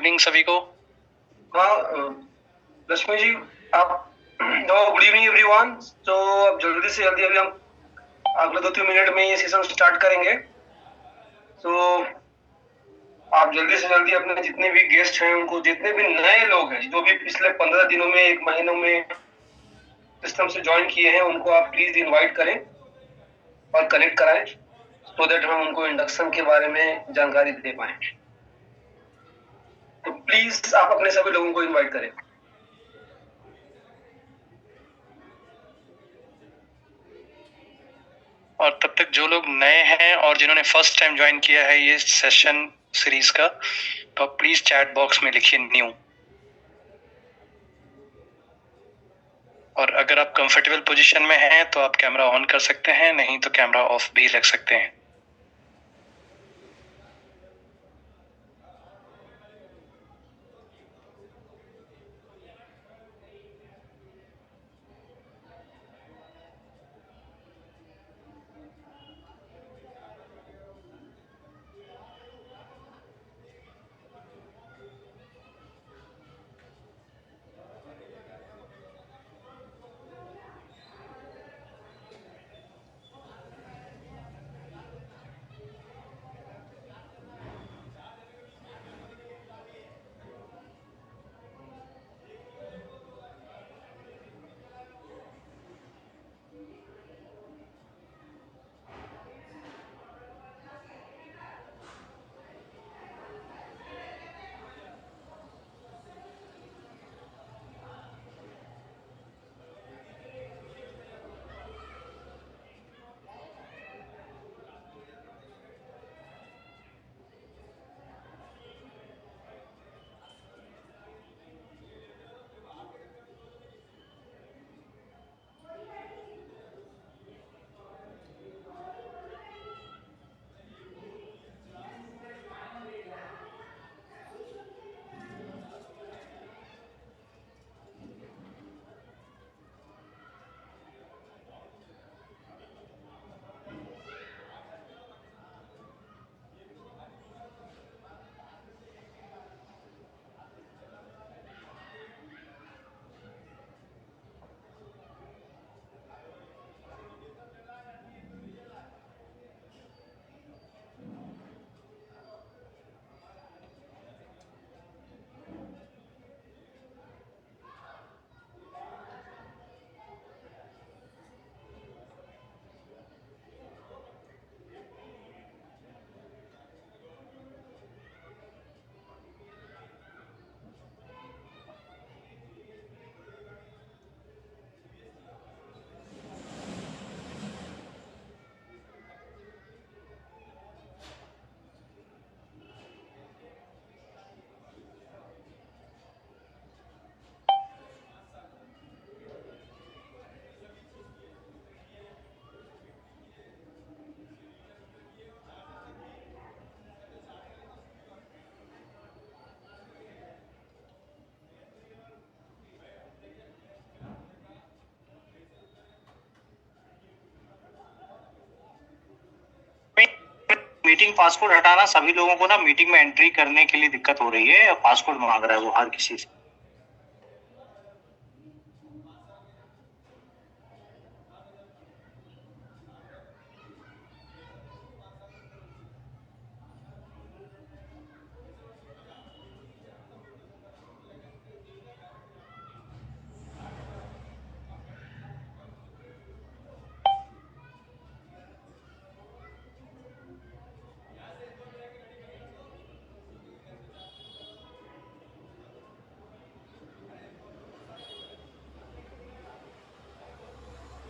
Evening सभी को। हाँ लक्ष्मी जी, आप गुड इवनिंग एवरीवन। तो अब जल्दी से जल्दी अभी हम अगले 2-3 मिनट में ये सेशन स्टार्ट करेंगे। तो आप जल्दी से जल्दी अपने जितने भी गेस्ट हैं उनको, जितने भी नए लोग हैं जो भी पिछले 15 दिनों में 1 महीनों में सिस्टम से ज्वाइन किए हैं, उनको आप प्लीज इनवाइट करें और कनेक्ट कराएं सो दैट हम उनको इंडक्शन के बारे में जानकारी दे पाए। तो प्लीज आप अपने सभी लोगों को इनवाइट करें। और तब तक जो लोग नए हैं और जिन्होंने फर्स्ट टाइम ज्वाइन किया है ये सेशन सीरीज का, तो आप प्लीज चैट बॉक्स में लिखिए न्यू। और अगर आप कंफर्टेबल पोजीशन में हैं तो आप कैमरा ऑन कर सकते हैं, नहीं तो कैमरा ऑफ भी रख सकते हैं। मीटिंग पासवर्ड हटाना, सभी लोगों को ना मीटिंग में एंट्री करने के लिए दिक्कत हो रही है, पासवर्ड मांग रहा है वो हर किसी से।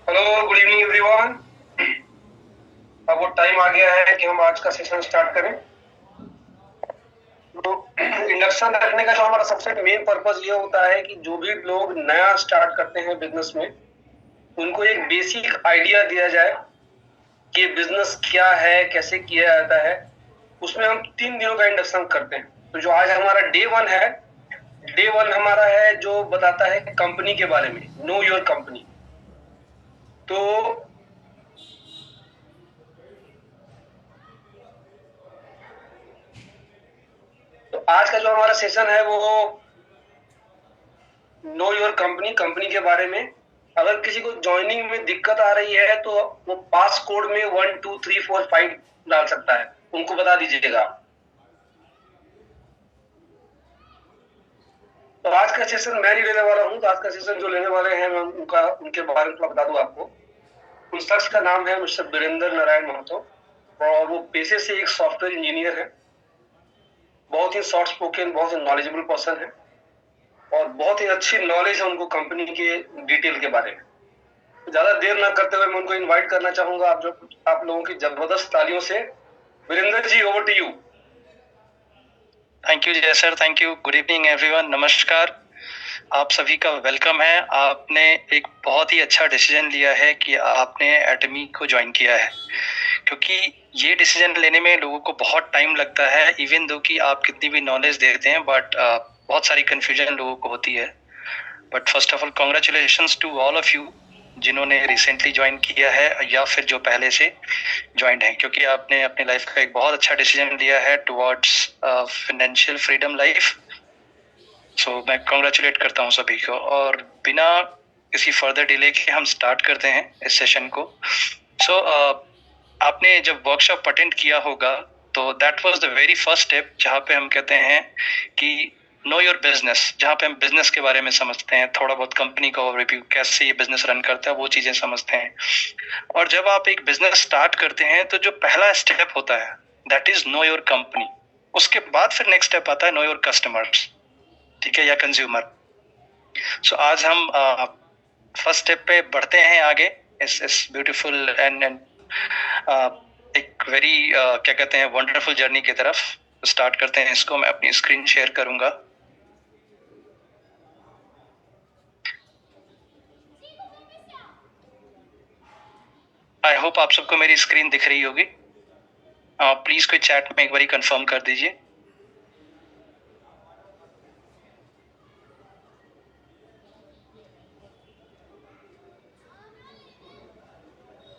Hello good evening everyone. अब वो टाइम आ गया है कि हम आज का सेशन स्टार्ट करें। तो इंडक्शन रखने का जो हमारा सबसे मेन पर्पस ये होता है कि जो भी लोग नया स्टार्ट करते हैं बिजनेस में, उनको एक बेसिक आइडिया दिया जाए कि बिजनेस क्या है, कैसे किया जाता है। उसमें हम 3 दिनों का इंडक्शन करते हैं। तो जो आज हमारा डे 1 है, डे 1 हमारा है जो बताता है कंपनी के बारे में, नो योर कंपनी। तो तो आज का जो हमारा सेशन है वो नो योर कंपनी के बारे में। अगर किसी को ज्वाइनिंग में दिक्कत आ रही है तो वो पास कोड में 1 2 3 4 5 डाल सकता है, उनको बता दीजिएगा। तो आज का सेशन मैं नहीं लेने वाला हूँ, तो आज का सेशन जो लेने वाले हैं मैं उनके बारे में बता दूं आपको। उन शख्स का नाम है मिस्टर वीरेंद्र नारायण महतो और वो पेशे से एक सॉफ्टवेयर इंजीनियर है। बहुत ही सॉफ्ट स्पोकन, बहुत ही नॉलेजेबल पर्सन है और बहुत ही अच्छी नॉलेज है उनको कंपनी के डिटेल के बारे में। ज्यादा देर ना करते हुए मैं उनको इनवाइट करना चाहूंगा आप लोगों की जबरदस्त तालियों से। Virendra ji, over to you. Thank you Jai sir, thank you. Good evening everyone, नमस्कार। आप सभी का वेलकम है। आपने एक बहुत ही अच्छा डिसीजन लिया है कि आपने एटमी को ज्वाइन किया है, क्योंकि ये डिसीजन लेने में लोगों को बहुत टाइम लगता है। इवन दो कि आप कितनी भी नॉलेज देते हैं, बट बहुत सारी कंफ्यूजन लोगों को होती है। But first of all congratulations to all of you जिन्होंने रिसेंटली ज्वाइन किया है या फिर जो पहले से ज्वाइन है, क्योंकि आपने अपनी लाइफ का एक बहुत अच्छा डिसीजन लिया है टुवर्ड्स फाइनेंशियल फ्रीडम लाइफ। सो मैं कॉन्ग्रेचुलेट करता हूँ सभी को, और बिना किसी फर्दर डिले के हम स्टार्ट करते हैं इस सेशन को। सो आपने जब वर्कशॉप अटेंड किया होगा तो that was the very first step, जहाँ पे हम कहते हैं कि नो योर बिजनेस, जहाँ पे हम बिजनेस के बारे में समझते हैं, थोड़ा बहुत कंपनी का ओवरव्यू, कैसे ये बिजनेस रन करता है, वो चीजें समझते हैं। और जब आप एक बिजनेस स्टार्ट करते हैं तो जो पहला स्टेप होता है that is know your company. उसके बाद फिर नेक्स्ट स्टेप आता है नो योर कस्टमर्स, ठीक है, या कंज्यूमर। सो आज हम फर्स्ट स्टेप पे बढ़ते हैं आगे इस ब्यूटीफुल एंड एक वेरी क्या कहते हैं वंडरफुल जर्नी की तरफ स्टार्ट करते हैं इसको। मैं अपनी स्क्रीन शेयर करूंगा। आई होप आप सबको मेरी स्क्रीन दिख रही होगी। प्लीज कोई चैट में एक बार कंफर्म कर दीजिए।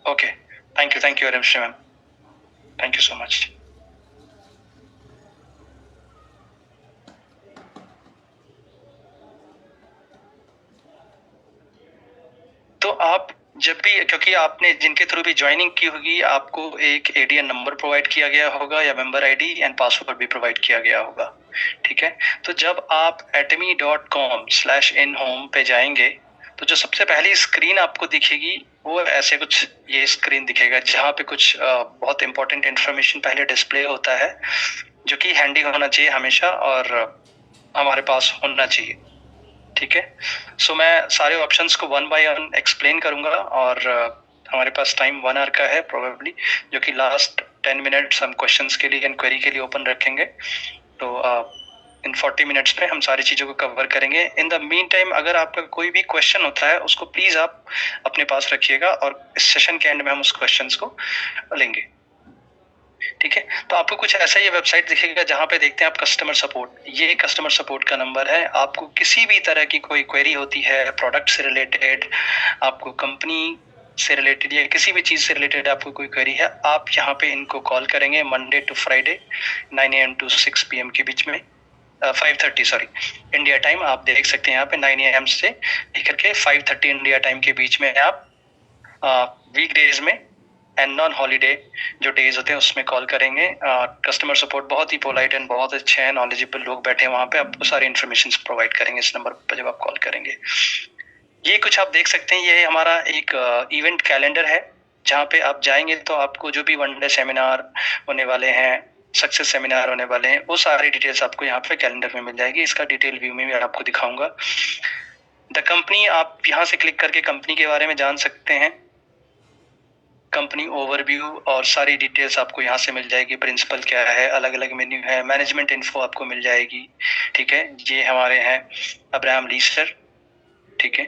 Okay, thank you Ramesh ma'am, thank you so much. तो आप जब भी, क्योंकि आपने जिनके थ्रू भी ज्वाइनिंग की होगी, आपको एक एडीएन नंबर प्रोवाइड किया गया होगा या मेंबर आईडी एंड पासवर्ड भी प्रोवाइड किया गया होगा, ठीक है। तो जब आप atomy.com/inhome पे जाएंगे तो जो सबसे पहली स्क्रीन आपको दिखेगी वो ऐसे कुछ ये स्क्रीन दिखेगा, जहाँ पे कुछ बहुत इंपॉर्टेंट इंफॉर्मेशन पहले डिस्प्ले होता है, जो कि हैंडी होना चाहिए हमेशा और हमारे पास होना चाहिए, ठीक है। सो मैं सारे ऑप्शंस को वन बाय वन एक्सप्लेन करूंगा और हमारे पास टाइम 1 आवर का है प्रोबेबली, जो कि लास्ट 10 मिनट्स हम क्वेश्चंस के लिए एंड क्वेरी के लिए ओपन रखेंगे। तो इन 40 मिनट्स में हम सारी चीज़ों को कवर करेंगे। इन द मीन टाइम अगर आपका कोई भी क्वेश्चन होता है उसको प्लीज़ आप अपने पास रखिएगा और इस सेशन के एंड में हम उस क्वेश्चन को लेंगे, ठीक है। तो आपको कुछ ऐसा ये वेबसाइट दिखेगा जहाँ पे देखते हैं आप कस्टमर सपोर्ट। ये कस्टमर सपोर्ट का नंबर है। आपको किसी भी तरह की कोई क्वेरी होती है, प्रोडक्ट से रिलेटेड, आपको कंपनी से रिलेटेड या किसी भी चीज़ से रिलेटेड आपको कोई क्वेरी है, आप यहाँ पे इनको कॉल करेंगे Monday to Friday 9 AM to 6 PM के बीच में, 5:30 सॉरी इंडिया टाइम। आप देख सकते हैं यहाँ पे 9 AM से लेकर के 5:30 इंडिया टाइम के बीच में आप वीक डेज में एंड नॉन हॉलीडे जो डेज होते हैं उसमें कॉल करेंगे। कस्टमर सपोर्ट बहुत ही पोलाइट एंड बहुत अच्छे हैं, नॉलेजेबल लोग बैठे हैं वहाँ पे, आपको सारी इन्फॉर्मेशन प्रोवाइड करेंगे इस नंबर पर जब आप कॉल करेंगे। ये कुछ आप देख सकते हैं, ये हमारा एक इवेंट कैलेंडर है, जहाँ पे आप जाएंगे तो आपको जो भी वन डे सेमिनार होने वाले हैं, सक्सेस सेमिनार होने वाले हैं, वो सारी डिटेल्स आपको यहाँ पे कैलेंडर में मिल जाएगी। इसका डिटेल व्यू में भी आपको दिखाऊंगा। द कंपनी, आप यहाँ से क्लिक करके कंपनी के बारे में जान सकते हैं, कंपनी ओवरव्यू और सारी डिटेल्स आपको यहाँ से मिल जाएगी। प्रिंसिपल क्या है, अलग अलग मेन्यू है, मैनेजमेंट इन्फो आपको मिल जाएगी, ठीक है। ये हमारे हैं अब्राहम लीस्टर, ठीक है।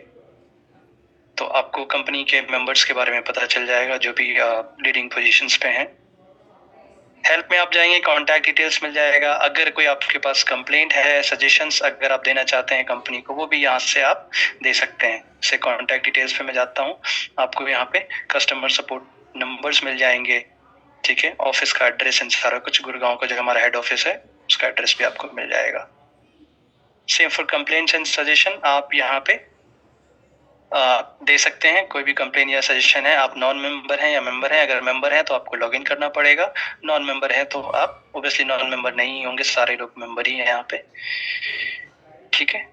तो आपको कंपनी के मेंबर्स के बारे में पता चल जाएगा जो भी लीडिंग पोजीशंस पे हैं। हेल्प में आप जाएंगे, कॉन्टैक्ट डिटेल्स मिल जाएगा। अगर कोई आपके पास कंप्लेंट है, सजेशंस अगर आप देना चाहते हैं कंपनी को, वो भी यहाँ से आप दे सकते हैं। से कॉन्टैक्ट डिटेल्स पे मैं जाता हूँ, आपको यहाँ पे कस्टमर सपोर्ट नंबर्स मिल जाएंगे, ठीक है। ऑफिस का एड्रेस एंड सारा कुछ, गुड़गांव का जो हमारा हेड ऑफिस है उसका एड्रेस भी आपको मिल जाएगा। Same for complaints and suggestion, आप यहाँ पे दे सकते हैं। कोई भी कंप्लेन या सजेशन है, आप नॉन मेंबर हैं या मेंबर हैं। अगर मेंबर हैं तो आपको लॉगिन करना पड़ेगा, नॉन मेंबर है तो आप ऑब्वियसली नॉन मेंबर नहीं होंगे, सारे लोग मेंबर ही हैं यहाँ पे। ठीक है,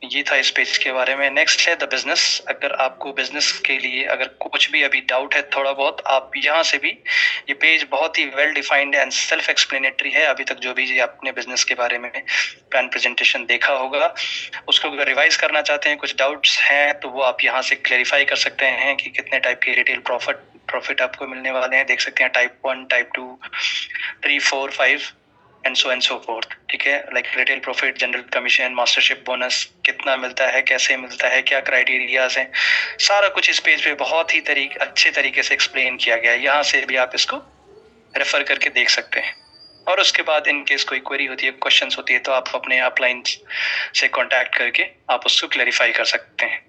ये था इस पेज के बारे में। नेक्स्ट है द बिजनेस। अगर आपको बिजनेस के लिए अगर कुछ भी अभी डाउट है थोड़ा बहुत, आप यहाँ से भी, ये पेज बहुत ही well defined and self explanatory है। अभी तक जो भी आपने बिजनेस के बारे में प्लान प्रेजेंटेशन देखा होगा, उसको अगर रिवाइज करना चाहते हैं, कुछ डाउट्स हैं तो वो आप यहाँ से क्लेरिफाई कर सकते हैं कि कितने टाइप के रिटेल प्रॉफिट आपको मिलने वाले हैं। देख सकते हैं type 1, type 2, 3, 4, 5 and so fourth. ठीक है, like retail profit, general commission, mastership bonus कितना मिलता है, कैसे मिलता है, क्या क्राइटेरियाज हैं, सारा कुछ इस पेज पे बहुत ही अच्छे तरीके से एक्सप्लेन किया गया है। यहाँ से भी आप इसको रेफर करके देख सकते हैं। और उसके बाद इन केस कोई क्वेरी होती है, क्वेश्चंस होती है, तो आप अपने अपलाइन से कांटेक्ट करके आप उसको क्लैरिफाई कर सकते हैं।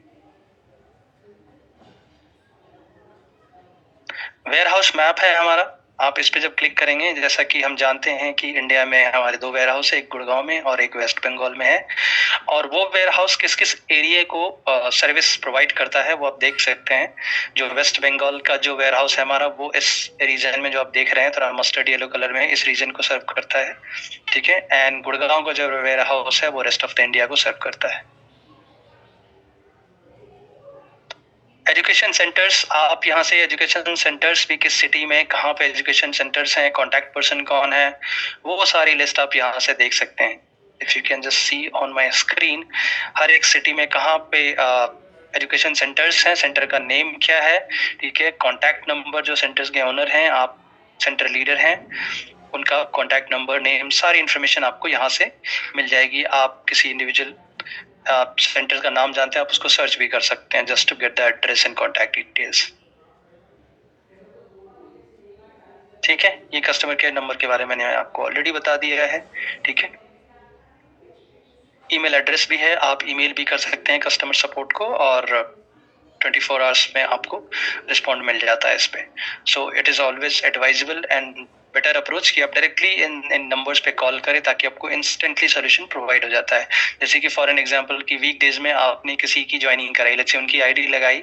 वेयर हाउस मैप है हमारा। आप इस पे जब क्लिक करेंगे, जैसा कि हम जानते हैं कि इंडिया में हमारे 2 वेयर हाउस है, एक गुड़गांव में और एक वेस्ट बंगाल में है। और वो वेयर हाउस किस किस एरिया को सर्विस प्रोवाइड करता है वो आप देख सकते हैं। जो वेस्ट बंगाल का जो वेयर हाउस है हमारा, वो इस रीजन में जो आप देख रहे हैं थोड़ा मस्टर्ड येलो कलर में, इस रीजन को सर्व करता है। ठीक है, एंड गुड़गांव का जो वेयर हाउस है वो रेस्ट ऑफ द इंडिया को सर्व करता है। एजुकेशन सेंटर्स, आप यहाँ से एजुकेशन सेंटर्स भी किस सिटी में कहाँ पे एजुकेशन सेंटर्स हैं, कॉन्टैक्ट पर्सन कौन है, वो सारी लिस्ट आप यहाँ से देख सकते हैं। If you can just see on my screen, हर एक सिटी में कहाँ पे एजुकेशन सेंटर्स हैं, सेंटर का नेम क्या है, ठीक है, कॉन्टैक्ट नंबर, जो सेंटर्स के ओनर हैं, आप सेंटर लीडर हैं, उनका कॉन्टैक्ट नंबर, नेम, सारी इन्फॉर्मेशन आपको यहाँ से मिल जाएगी। आप किसी इंडिविजुअल आप सेंटर का नाम जानते हैं, आप उसको सर्च भी कर सकते हैं just to get the address and contact details. ठीक है, ये कस्टमर केयर नंबर के बारे में मैंने आपको ऑलरेडी बता दिया है। ठीक है, ईमेल एड्रेस भी है, आप ईमेल भी कर सकते हैं कस्टमर सपोर्ट को और 24 आवर्स में आपको रिस्पॉन्ड मिल जाता है इस पे। So it is always advisable and better approach कि आप डायरेक्टली इन नंबर्स पे कॉल करें ताकि आपको इंस्टेंटली सोल्यूशन प्रोवाइड हो जाता है। जैसे कि फॉर एन एग्जांपल कि वीक डेज में आपने किसी की ज्वाइनिंग कराई, लेट्स से उनकी आईडी लगाई,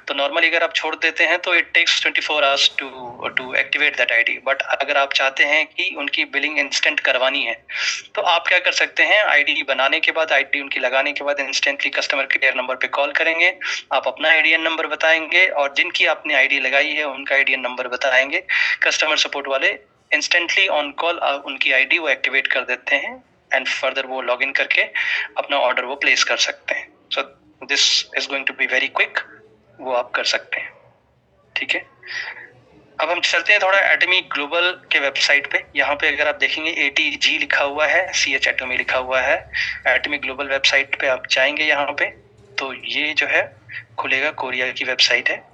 तो नॉर्मली अगर आप छोड़ देते हैं तो it takes 24 hours to activate that ID. But अगर आप चाहते हैं कि उनकी बिलिंग इंस्टेंट करवानी है तो आप क्या कर सकते हैं, आईडी बनाने के बाद, आईडी उनकी लगाने के बाद इंस्टेंटली कस्टमर केयर नंबर पे कॉल करेंगे, आप अपना आईडीएन नंबर बताएंगे और जिनकी आपने आईडी लगाई है उनका आईडीएन नंबर बताएंगे। कस्टमर सपोर्ट वाले इंस्टेंटली ऑन कॉल उनकी आईडी वो एक्टिवेट कर देते हैं एंड फर्दर वो लॉग इन करके अपना ऑर्डर वो प्लेस कर सकते हैं। So this is going to be very quick, वो आप कर सकते हैं। ठीक है, अब हम चलते हैं थोड़ा एटमी ग्लोबल के वेबसाइट पे। यहाँ पे अगर आप देखेंगे ATG लिखा हुआ है, CH एटमी लिखा हुआ है। एटमी ग्लोबल वेबसाइट पे आप जाएंगे, यहाँ पे तो ये जो है खुलेगा, कोरिया की वेबसाइट है।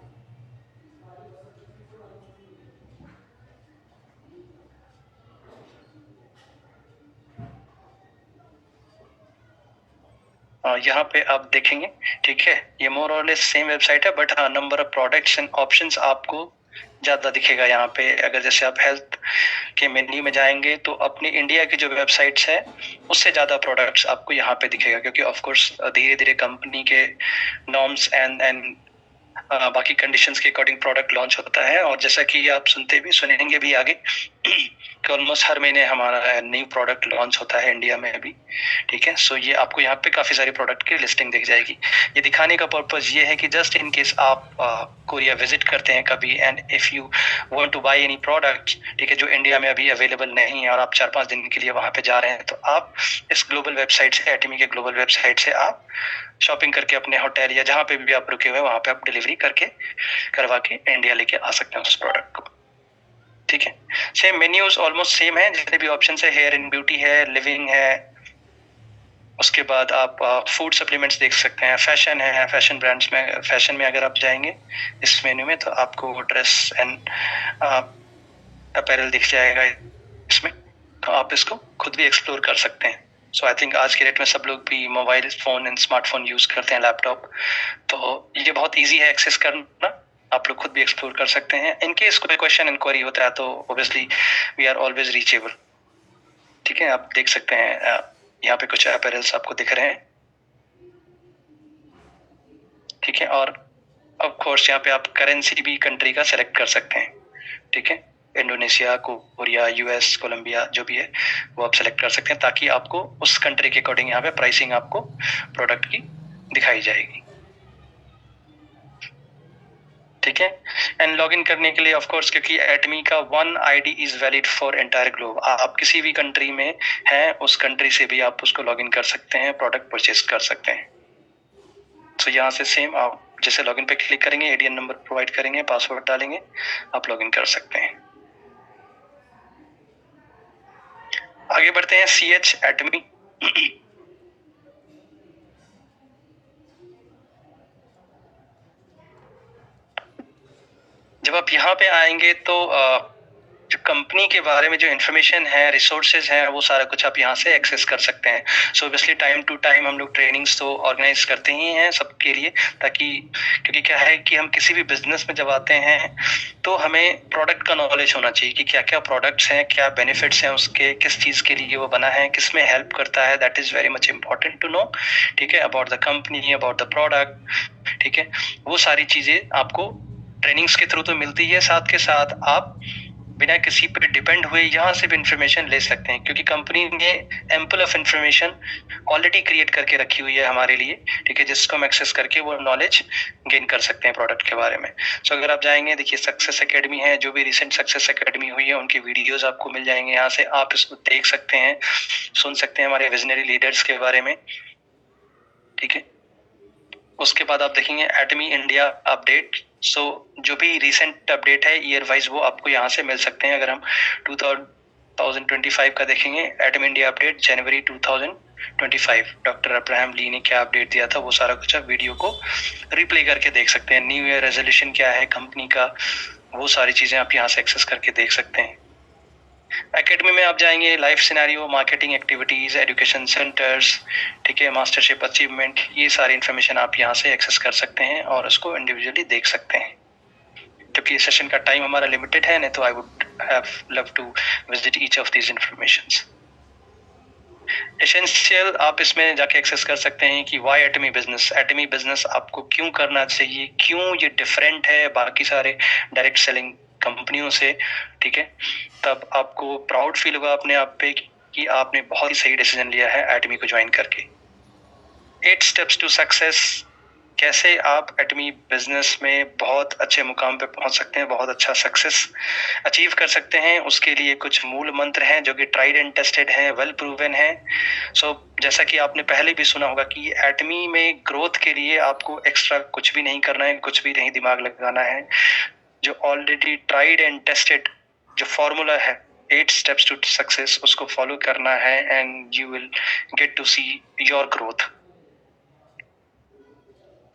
यहाँ पे आप देखेंगे, ठीक है, ये मोर और लेस सेम वेबसाइट है, बट हाँ number of products and options आपको ज्यादा दिखेगा यहाँ पे। अगर जैसे आप हेल्थ के मेन्यू में जाएंगे तो अपनी इंडिया की जो वेबसाइट्स है उससे ज्यादा प्रोडक्ट्स आपको यहाँ पे दिखेगा, क्योंकि ऑफ कोर्स धीरे धीरे कंपनी के नॉर्म्स एंड बाकी कंडीशंस के अकॉर्डिंग प्रोडक्ट लॉन्च होता है। और जैसा कि आप सुनेंगे भी आगे कि ऑलमोस्ट हर महीने हमारा न्यू प्रोडक्ट लॉन्च होता है इंडिया में भी। ठीक है, सो ये आपको यहाँ पे काफी सारी प्रोडक्ट की लिस्टिंग दिख जाएगी। ये दिखाने का पर्पज ये है कि जस्ट इन केस आप कोरिया विजिट करते हैं कभी and if you want to buy any product, ठीक है, जो इंडिया में अभी अवेलेबल नहीं है और आप 4-5 दिन के लिए वहां पे जा रहे हैं, तो आप इस ग्लोबल वेबसाइट से, एटमी के ग्लोबल वेबसाइट से आप शॉपिंग करके अपने होटल या जहाँ पे भी आप रुके हुए वहां पे आप डिलीवरी करके करवा के इंडिया लेके आ सकते हैं उस प्रोडक्ट को। ठीक है, सेम मेन्यूज ऑलमोस्ट सेम है, जितने भी ऑप्शन है, हेयर एंड ब्यूटी है, लिविंग है, उसके बाद आप फूड सप्लीमेंट्स देख सकते हैं, फैशन है, फैशन ब्रांड्स में, फैशन में अगर आप जाएंगे इस मेन्यू में तो आपको ड्रेस एंड अपैरल दिख जाएगा इसमें, तो आप इसको खुद भी एक्सप्लोर कर सकते हैं। सो आई थिंक आज के डेट में सब लोग भी mobile phone and smartphone use करते हैं, लैपटॉप, तो ये बहुत ईजी है एक्सेस करना, आप लोग खुद भी एक्सप्लोर कर सकते हैं। इन केस कोई क्वेश्चन इंक्वायरी होता है तो obviously we are always reachable. ठीक है, आप देख सकते हैं यहाँ पे कुछ अपैरल्स आपको दिख रहे हैं, ठीक है। और ऑफ कोर्स यहाँ पे आप करेंसी भी कंट्री का सेलेक्ट कर सकते हैं, ठीक है। इंडोनेशिया, कोरिया, यूएस, कोलंबिया, जो भी है वो आप सेलेक्ट कर सकते हैं, ताकि आपको उस कंट्री के अकॉर्डिंग यहाँ पे प्राइसिंग आपको प्रोडक्ट की दिखाई जाएगी, ठीक है। एंड लॉग इन करने के लिए ऑफ कोर्स, क्योंकि एटमी का one ID is valid for entire globe, आप किसी भी कंट्री में हैं उस कंट्री से भी आप उसको लॉग इन कर सकते हैं, प्रोडक्ट परचेज कर सकते हैं। तो यहाँ से सेम आप जैसे लॉगिन पे क्लिक करेंगे, एडीएन नंबर प्रोवाइड करेंगे, पासवर्ड डालेंगे, आप लॉगिन कर सकते हैं। आगे बढ़ते हैं CH एटमी। जब आप यहाँ पे आएंगे तो जो कंपनी के बारे में जो इन्फॉर्मेशन है, रिसोर्सेज हैं, वो सारा कुछ आप यहाँ से एक्सेस कर सकते हैं। So obviously time to time हम लोग ट्रेनिंग्स तो ऑर्गेनाइज करते ही हैं सबके लिए, ताकि क्योंकि क्या है कि हम किसी भी बिजनेस में जब आते हैं तो हमें प्रोडक्ट का नॉलेज होना चाहिए कि क्या क्या प्रोडक्ट्स हैं, क्या बेनिफिट्स हैं उसके, किस चीज़ के लिए वो बना है, किस में हेल्प करता है, that is very much important to know, ठीक है, about the company, about the product, ठीक है। वो सारी चीज़ें आपको ट्रेनिंग्स के थ्रू तो मिलती है, साथ के साथ आप बिना किसी पे डिपेंड हुए यहाँ से भी इंफॉर्मेशन ले सकते हैं, क्योंकि कंपनी ने ample of information already create करके रखी हुई है हमारे लिए, ठीक है, जिसको हम एक्सेस करके वो नॉलेज गेन कर सकते हैं प्रोडक्ट के बारे में। सो अगर आप जाएंगे, देखिए सक्सेस एकेडमी है, जो भी रिसेंट सक्सेस एकेडमी हुई है उनकी वीडियोज आपको मिल जाएंगे, यहाँ से आप इसको देख सकते हैं, सुन सकते हैं हमारे विजनरी लीडर्स के बारे में, ठीक है। उसके बाद आप देखेंगे एटमी इंडिया अपडेट। सो जो भी रिसेंट अपडेट है ईयर वाइज वो आपको यहाँ से मिल सकते हैं। अगर हम 2025 का देखेंगे, एटमी इंडिया अपडेट जनवरी 2025, डॉक्टर अब्राहम ली ने क्या अपडेट दिया था वो सारा कुछ आप वीडियो को रिप्ले करके देख सकते हैं। न्यू ईयर रेजोल्यूशन क्या है कंपनी का, वो सारी चीजें आप यहाँ से एक्सेस करके देख सकते हैं। एकेडमी में आप जाएंगे, life scenario, marketing activities, education centres, ठीक है, मास्टरशिप अचीवमेंट, ये सारी इन्फॉर्मेशन आप यहाँ से एक्सेस कर सकते हैं और उसको इंडिविजुअली देख सकते हैं। क्योंकि सेशन का टाइम हमारा लिमिटेड है, नहीं तो I would have love to visit each of these informations. Essential आप इसमें जाके एक्सेस कर सकते हैं कि why Atomy business, Atomy business आपको क्यों करना चाहिए, क्यों ये डिफरेंट है बाकी सारे डायरेक्ट सेलिंग कंपनियों से, ठीक है। तब आपको प्राउड फील होगा अपने आप पे कि आपने बहुत ही सही डिसीजन लिया है एटमी को ज्वाइन करके। 8 स्टेप्स टू सक्सेस, कैसे आप एटमी बिजनेस में बहुत अच्छे मुकाम पे पहुंच सकते हैं, बहुत अच्छा सक्सेस अचीव कर सकते हैं, उसके लिए कुछ मूल मंत्र हैं जो कि ट्राइड एंड टेस्टेड हैं, वेल प्रूवन है। सो जैसा कि आपने पहले भी सुना होगा कि एटमी में ग्रोथ के लिए आपको एक्स्ट्रा कुछ भी नहीं करना है, कुछ भी नहीं दिमाग लगाना है। जो ऑलरेडी ट्राइड एंड टेस्टेड जो फॉर्मूला है 8 स्टेप्स टू सक्सेस, उसको फॉलो करना है and you will get to see your growth.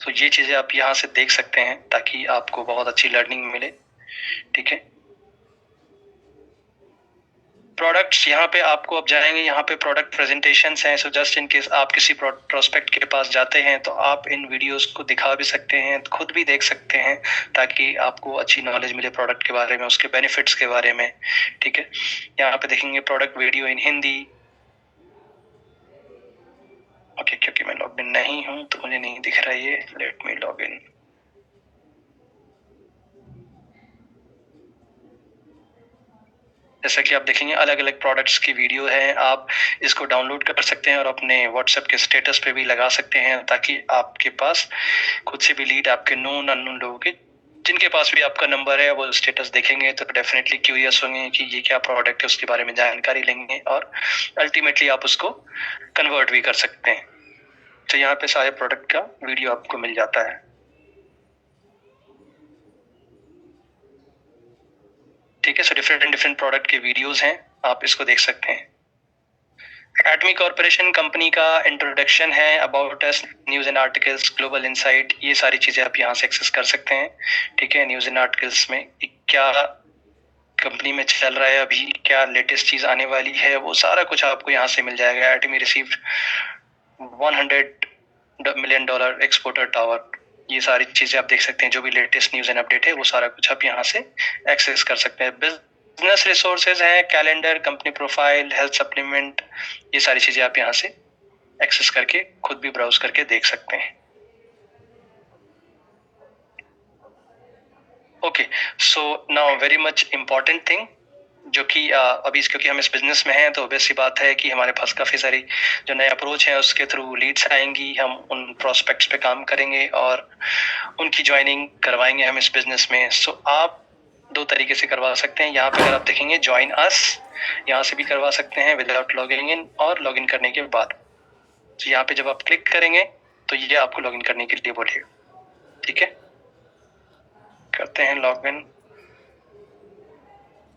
तो ये चीजें आप यहाँ से देख सकते हैं ताकि आपको बहुत अच्छी लर्निंग मिले, ठीक है। प्रोडक्ट्स यहाँ पे आपको अब जाएंगे, यहाँ पे प्रोडक्ट प्रेजेंटेशंस हैं। सो जस्ट इन केस आप किसी प्रोस्पेक्ट के पास जाते हैं तो आप इन वीडियोस को दिखा भी सकते हैं, खुद भी देख सकते हैं, ताकि आपको अच्छी नॉलेज मिले प्रोडक्ट के बारे में, उसके बेनिफिट्स के बारे में, ठीक है। यहाँ पे देखेंगे प्रोडक्ट वीडियो इन हिंदी, ओके, क्योंकि मैं लॉग इन नहीं हूं तो मुझे नहीं दिख रहा ये, लेट मी लॉग इन। जैसा कि आप देखेंगे अलग अलग प्रोडक्ट्स की वीडियो है, आप इसको डाउनलोड कर सकते हैं और अपने व्हाट्सएप के स्टेटस पे भी लगा सकते हैं, ताकि आपके पास खुद से भी लीड आपके नोन अननोन लोगों के जिनके पास भी आपका नंबर है वो स्टेटस देखेंगे तो डेफिनेटली क्यूरियस होंगे कि ये क्या प्रोडक्ट है, उसके बारे में जानकारी लेंगे और अल्टीमेटली आप उसको कन्वर्ट भी कर सकते हैं। तो यहाँ पे सारे प्रोडक्ट का वीडियो आपको मिल जाता है। ठीक है, सो डिफरेंट प्रोडक्ट के वीडियोस हैं, आप इसको देख सकते हैं। एटमी कॉर्पोरेशन कंपनी का इंट्रोडक्शन है, about us, news and articles, global insight, ये सारी चीजें आप यहाँ से एक्सेस कर सकते हैं, ठीक है। न्यूज एंड आर्टिकल्स में क्या कंपनी में चल रहा है अभी, क्या लेटेस्ट चीज आने वाली है, वो सारा कुछ आपको यहाँ से मिल जाएगा। एटमी रिसीव्ड $100 मिलियन एक्सपोर्टर टावर, ये सारी चीजें आप देख सकते हैं। जो भी लेटेस्ट न्यूज एंड अपडेट है वो सारा कुछ आप यहाँ से एक्सेस कर सकते हैं। बिजनेस रिसोर्सेज हैं, calendar, company profile, health supplement, ये सारी चीजें आप यहाँ से एक्सेस करके खुद भी ब्राउज करके देख सकते हैं। Okay, so now very much important thing, जो कि अभी क्योंकि हम इस बिजनेस में हैं तो ऑब्वियस सी बात है कि हमारे पास काफी सारी जो नए अप्रोच है उसके थ्रू लीड्स आएंगी, हम उन प्रोस्पेक्ट्स पे काम करेंगे और उनकी ज्वाइनिंग करवाएंगे हम इस बिजनेस में। सो आप दो तरीके से करवा सकते हैं। यहाँ पे अगर आप देखेंगे ज्वाइन अस, यहाँ से भी करवा सकते हैं विदाउट लॉगिंग इन और लॉगिन करने के बाद। तो यहाँ पे जब आप क्लिक करेंगे तो ये आपको लॉगिन करने के लिए बोलेगा। ठीक है, करते हैं लॉगिन।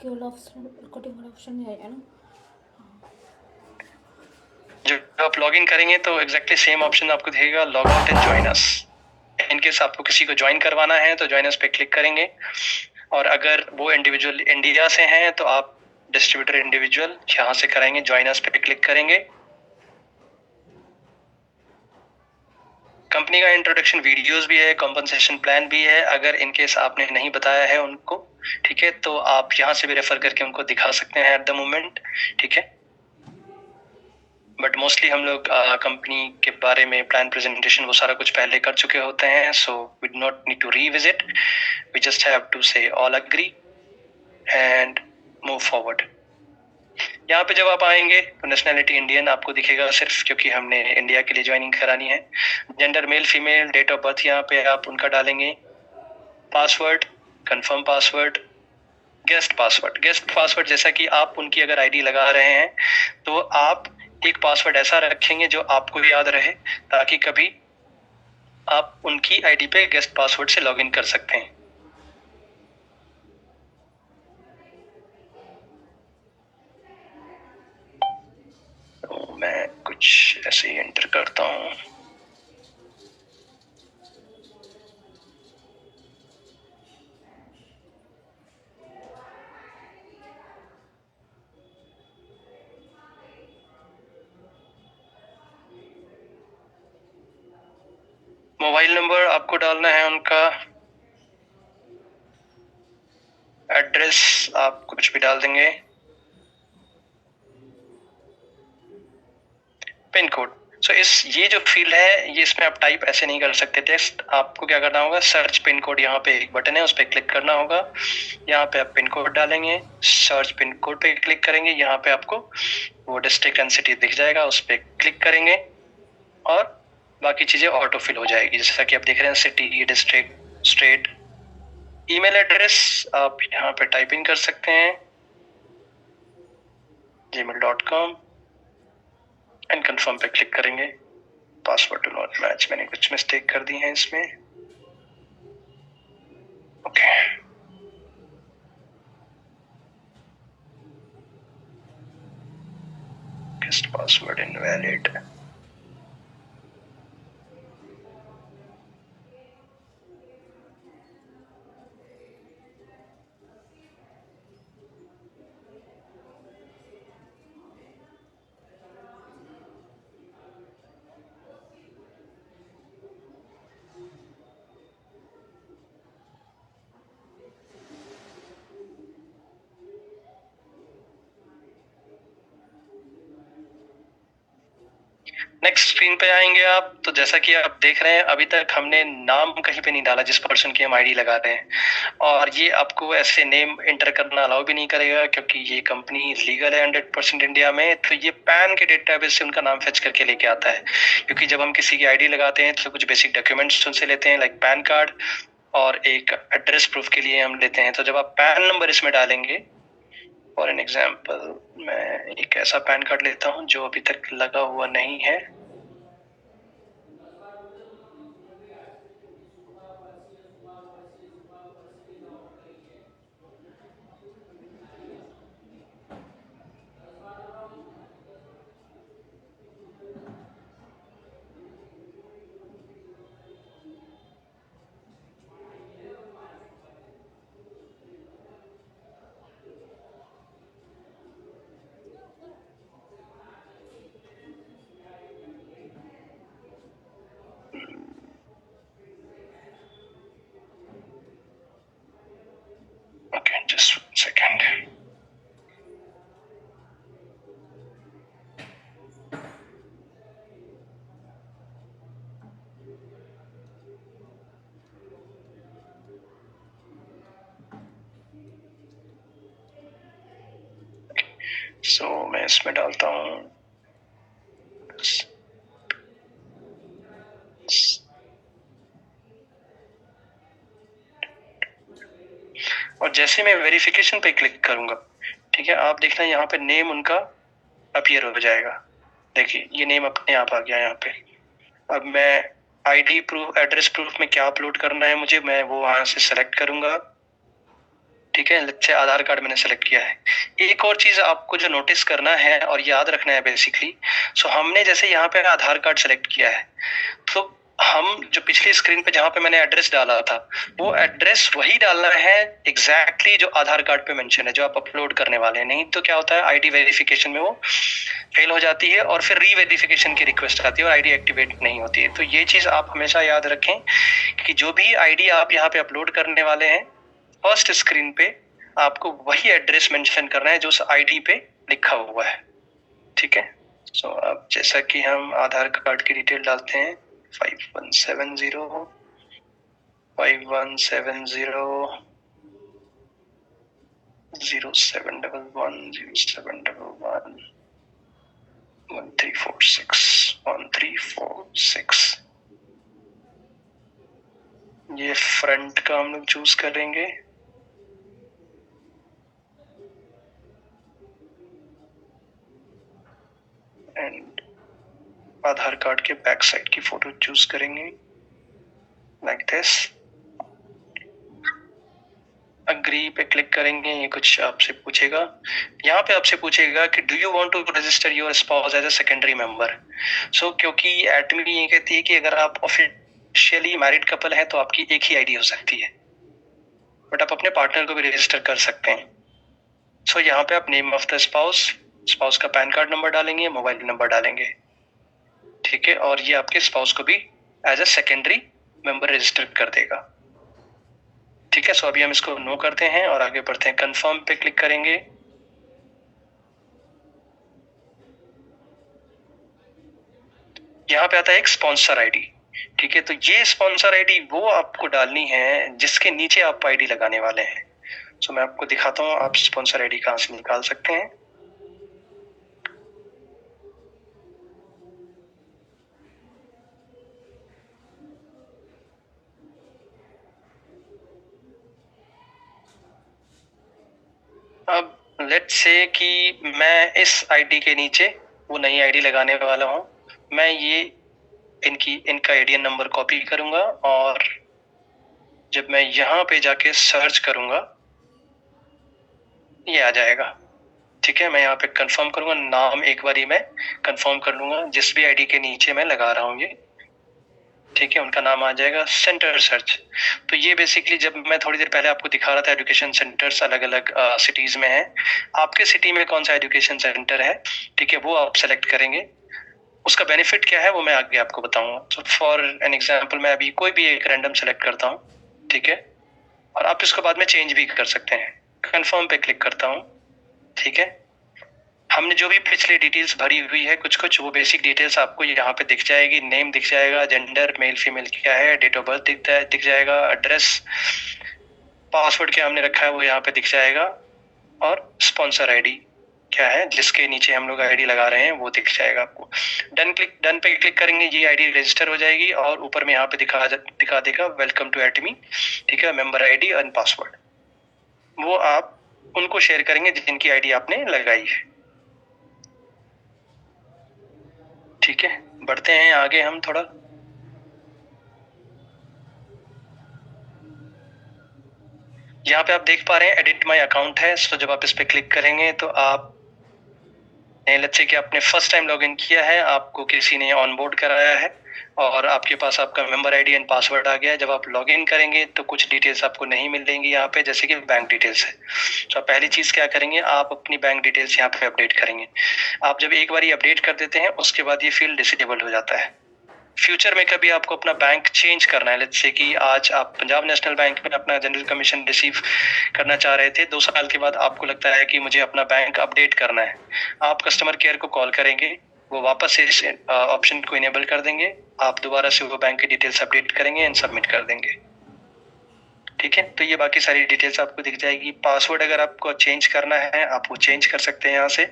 केवल रिकॉर्डिंग वाला ऑप्शन नहीं आएगा ना? जब आप लॉगिन करेंगे तो एग्जैक्टली सेम ऑप्शन आपको दिखेगा, log out and join us. In case आपको किसी को ज्वाइन करवाना है तो ज्वाइन अस पे क्लिक करेंगे, और अगर वो इंडिविजुअल इंडिया से हैं तो आप डिस्ट्रीब्यूटर इंडिविजुअल यहाँ से कराएंगे, ज्वाइन अस पे क्लिक करेंगे। कंपनी का इंट्रोडक्शन वीडियोस भी है, कॉम्पनसेशन प्लान भी है, अगर इनकेस आपने नहीं बताया है उनको, ठीक है, तो आप यहाँ से भी रेफर करके उनको दिखा सकते हैं एट द मोमेंट। ठीक है, बट मोस्टली हम लोग कंपनी के बारे में प्लान प्रेजेंटेशन वो सारा कुछ पहले कर चुके होते हैं, so we do not need to revisit, we just have to say all agree and move forward. यहाँ पे जब आप आएंगे तो नेशनैलिटी इंडियन आपको दिखेगा सिर्फ, क्योंकि हमने इंडिया के लिए ज्वाइनिंग करानी है। Gender male female, date of birth यहाँ पे आप उनका डालेंगे, password, confirm password, guest password. Guest password जैसा कि आप उनकी अगर आईडी लगा रहे हैं तो आप एक पासवर्ड ऐसा रखेंगे जो आपको याद रहे, ताकि कभी आप उनकी आईडी पे गेस्ट पासवर्ड से लॉगिन कर सकते हैं। तो मैं कुछ ऐसे ही एंटर करता हूँ। मोबाइल नंबर आपको डालना है उनका, एड्रेस आप कुछ भी डाल देंगे, पिन कोड। सो ये जो फील्ड है ये इसमें आप टाइप ऐसे नहीं कर सकते टेक्स्ट, आपको क्या करना होगा, सर्च पिन कोड, यहाँ पे एक बटन है उस पर क्लिक करना होगा, यहाँ पे आप पिन कोड डालेंगे, सर्च पिन कोड पे क्लिक करेंगे, यहाँ पे आपको वो डिस्ट्रिक्ट एंड सिटी दिख जाएगा, उस पर क्लिक करेंगे और बाकी चीजें ऑटो फिल हो जाएगी, जैसा कि आप देख रहे हैं, city, district, state. Email address आप यहाँ पे टाइप इन कर सकते हैं, gmail.com, एंड कंफर्म पे क्लिक करेंगे। पासवर्ड डू नॉट मैच, मैंने कुछ मिस्टेक कर दी है इसमें। Okay, guest password invalid. Next screen पे आएंगे आप, तो जैसा कि आप देख रहे हैं अभी तक हमने नाम कहीं पे नहीं डाला जिस पर्सन की हम आईडी लगा रहे हैं, और ये आपको ऐसे नेम एंटर करना अलाउ भी नहीं करेगा, क्योंकि ये कंपनी लीगल है 100% इंडिया में। तो ये पैन के डेटाबेस से उनका नाम फेच करके लेके आता है, क्योंकि जब हम किसी की आईडी लगाते हैं तो कुछ बेसिक डॉक्यूमेंट्स उनसे लेते हैं, लाइक पैन कार्ड और एक एड्रेस प्रूफ के लिए हम लेते हैं। तो जब आप पैन नंबर इसमें डालेंगे, फॉर एन एग्जाम्पल मैं एक ऐसा पैन कार्ड लेता हूँ जो अभी तक लगा हुआ नहीं है, सो मैं इसमें डालता हूँ और जैसे मैं वेरिफिकेशन पे क्लिक करूंगा, ठीक है, आप देखना यहाँ पे नेम उनका अपीयर हो जाएगा। देखिए ये नेम अपने आप आ गया यहाँ पे। अब मैं आईडी प्रूफ, एड्रेस प्रूफ में क्या अपलोड करना है मुझे, मैं वो वहां से सेलेक्ट करूंगा। ठीक है, जैसे आधार कार्ड मैंने सेलेक्ट किया है। एक और चीज आपको जो नोटिस करना है और याद रखना है बेसिकली, सो हमने जैसे यहाँ पे आधार कार्ड सेलेक्ट किया है, तो हम जो पिछली स्क्रीन पे जहाँ पे मैंने एड्रेस डाला था, वो एड्रेस वही डालना है एग्जैक्टली जो आधार कार्ड पे मेंशन है, जो आप अपलोड करने वाले हैं। नहीं तो क्या होता है, आईडी वेरिफिकेशन में वो फेल हो जाती है और फिर री वेरिफिकेशन की रिक्वेस्ट आती है और आईडी एक्टिवेट नहीं होती है। तो ये चीज आप हमेशा याद रखें कि जो भी आईडी आप यहाँ पे अपलोड करने वाले हैं, फर्स्ट स्क्रीन पे आपको वही एड्रेस मेंशन करना है जो उस आईडी पे लिखा हुआ है। ठीक है, सो अब जैसा कि हम आधार कार्ड की डिटेल डालते हैं 5170 0711 1346 ये फ्रंट का हम लोग चूज करेंगे। एंड आधार कार्ड के बैक साइड की फोटो चूज करेंगे लाइक दिस। अग्री पे क्लिक करेंगे, ये कुछ आपसे पूछेगा। यहाँ पे आपसे पूछेगा कि do you want to register your spouse as a secondary member. So क्योंकि एटमी ये कहती है कि अगर आप ऑफिशियली मैरिड कपल है तो आपकी एक ही आईडी हो सकती है, बट आप अपने पार्टनर को भी रजिस्टर कर सकते हैं। सो यहाँ पे आप नेम ऑफ द स्पाउस का पैन कार्ड नंबर डालेंगे, मोबाइल नंबर डालेंगे। ठीक है, और ये आपके स्पाउस को भी as a secondary member register कर देगा। ठीक है, सो अभी हम इसको नो करते हैं और आगे बढ़ते हैं। कंफर्म पे क्लिक करेंगे। यहाँ पे आता है एक स्पॉन्सर आईडी। ठीक है, तो ये स्पॉन्सर आईडी वो आपको डालनी है जिसके नीचे आप आईडी लगाने वाले हैं। सो मैं आपको दिखाता हूँ आप स्पॉन्सर आईडी कहाँ से निकाल सकते हैं। अब लेट्स से कि मैं इस आईडी के नीचे वो नई आईडी लगाने वाला हूँ। मैं ये इनका एडीएन नंबर कॉपी करूंगा और जब मैं यहाँ पे जाके सर्च करूंगा ये आ जाएगा। ठीक है, मैं यहाँ पे कंफर्म करूंगा, नाम एक बारी मैं कंफर्म कर लूंगा जिस भी आईडी के नीचे मैं लगा रहा हूँ ये। ठीक है, उनका नाम आ जाएगा, सेंटर सर्च। तो ये बेसिकली जब मैं थोड़ी देर पहले आपको दिखा रहा था एजुकेशन सेंटर्स अलग अलग सिटीज में है, आपके सिटी में कौन सा एजुकेशन सेंटर है, ठीक है, वो आप सेलेक्ट करेंगे। उसका बेनिफिट क्या है वो मैं आगे आपको बताऊंगा। तो फॉर एन एग्जांपल मैं अभी कोई भी एक रैंडम सेलेक्ट करता हूँ। ठीक है, और आप इसको बाद में चेंज भी कर सकते हैं। कंफर्म पे क्लिक करता हूँ। ठीक है, हमने जो भी पिछले डिटेल्स भरी हुई है कुछ वो बेसिक डिटेल्स आपको यहाँ पे दिख जाएगी। नेम दिख जाएगा, जेंडर मेल फीमेल क्या है, डेट ऑफ बर्थ दिख जाएगा, एड्रेस, पासवर्ड क्या हमने रखा है वो यहाँ पे दिख जाएगा, और स्पॉन्सर आईडी क्या है जिसके नीचे हम लोग आईडी लगा रहे हैं वो दिख जाएगा आपको। डन पे क्लिक करेंगे, ये आईडी रजिस्टर हो जाएगी और ऊपर में यहाँ पे दिखा देगा वेलकम टू एटमी। ठीक है, मेंबर आईडी एंड पासवर्ड वो आप उनको शेयर करेंगे जिनकी आईडी आपने लगाई है। ठीक है, बढ़ते हैं आगे हम थोड़ा। यहाँ पे आप देख पा रहे हैं एडिट माय अकाउंट है। सो जब आप इस पे क्लिक करेंगे तो आप लेट्स से कि आपने फर्स्ट टाइम लॉगिन किया है, आपको किसी ने ऑनबोर्ड कराया है और आपके पास आपका मेंबर आईडी एंड पासवर्ड आ गया है। जब आप लॉगिन करेंगे तो कुछ डिटेल्स आपको नहीं मिलेंगी यहाँ पे, जैसे कि बैंक डिटेल्स है। तो पहली चीज क्या करेंगे, आप अपनी बैंक डिटेल्स यहाँ पे अपडेट करेंगे। आप जब एक बार अपडेट कर देते हैं उसके बाद ये फील्ड डिसेबल हो जाता है। फ्यूचर में कभी आपको अपना बैंक चेंज करना है, लेट्स से कि आज आप पंजाब नेशनल बैंक में अपना जनरल कमीशन रिसीव करना चाह रहे थे, 2 साल के बाद आपको लगता है कि मुझे अपना बैंक अपडेट करना है, आप कस्टमर केयर को कॉल करेंगे, वो वापस से इस ऑप्शन को इनेबल कर देंगे, आप दोबारा से वो बैंक की डिटेल्स अपडेट करेंगे एंड सबमिट कर देंगे। ठीक है, तो ये बाकी सारी डिटेल्स आपको दिख जाएगी। पासवर्ड अगर आपको चेंज करना है आप वो चेंज कर सकते हैं यहाँ से।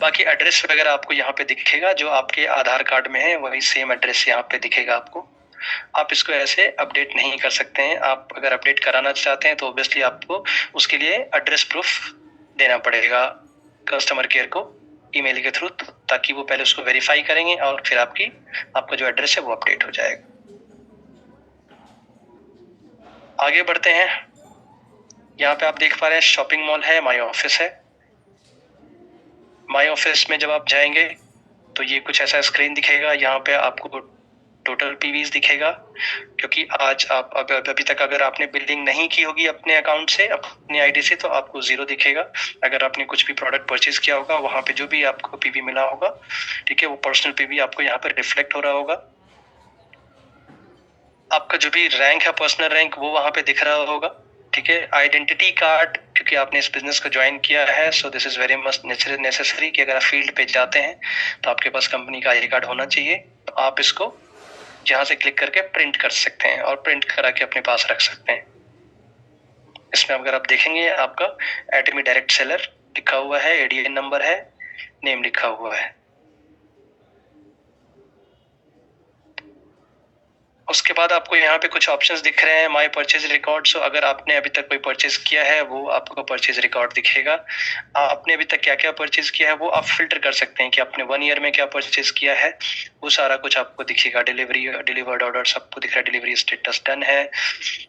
बाकी एड्रेस वगैरह आपको यहाँ पे दिखेगा, जो आपके आधार कार्ड में है वही सेम एड्रेस यहाँ पे दिखेगा आपको। आप इसको ऐसे अपडेट नहीं कर सकते हैं। आप अगर अपडेट कराना चाहते हैं तो ऑब्वियसली आपको उसके लिए एड्रेस प्रूफ देना पड़ेगा कस्टमर केयर को ईमेल के थ्रू, ताकि वो पहले उसको वेरीफाई करेंगे और फिर आपका जो एड्रेस है वो अपडेट हो जाएगा। आगे बढ़ते हैं। यहाँ पे आप देख पा रहे हैं शॉपिंग मॉल है, माई ऑफिस है। माई ऑफिस में जब आप जाएंगे तो ये कुछ ऐसा स्क्रीन दिखेगा। यहाँ पे आपको टोटल पीवीज दिखेगा, क्योंकि आज आप अभी तक अगर आपने बिलिंग नहीं की होगी अपने अकाउंट से, अपनी आईडी से, तो आपको 0 दिखेगा। अगर आपने कुछ भी प्रोडक्ट परचेज किया होगा वहां पे जो भी आपको पीवी मिला होगा, ठीक है, वो पर्सनल पीवी आपको यहाँ पर रिफ्लेक्ट हो रहा होगा। आपका जो भी रैंक है, पर्सनल रैंक, वो वहां पे दिख रहा होगा। ठीक है, आइडेंटिटी कार्ड, क्योंकि आपने इस बिजनेस को ज्वाइन किया है, सो this is very much necessary कि अगर आप फील्ड पे जाते हैं तो आपके पास कंपनी का आई कार्ड होना चाहिए। तो आप इसको यहाँ से क्लिक करके प्रिंट कर सकते हैं और प्रिंट करा के अपने पास रख सकते हैं। इसमें अगर आप देखेंगे आपका एटमी डायरेक्ट सेलर लिखा हुआ है, एडीएन नंबर है, नेम लिखा हुआ है। उसके बाद आपको यहाँ पे कुछ ऑप्शंस दिख रहे हैं, माई परचेज रिकॉर्ड। सो अगर आपने अभी तक कोई परचेज किया है वो आपको परचेज रिकॉर्ड दिखेगा। आपने अभी तक क्या क्या परचेज किया है वो आप फिल्टर कर सकते हैं कि आपने 1 ईयर में क्या परचेज किया है, वो सारा कुछ आपको दिखेगा। डिलीवर्ड ऑर्डर सबको दिख रहा है, डिलीवरी स्टेटस डन है,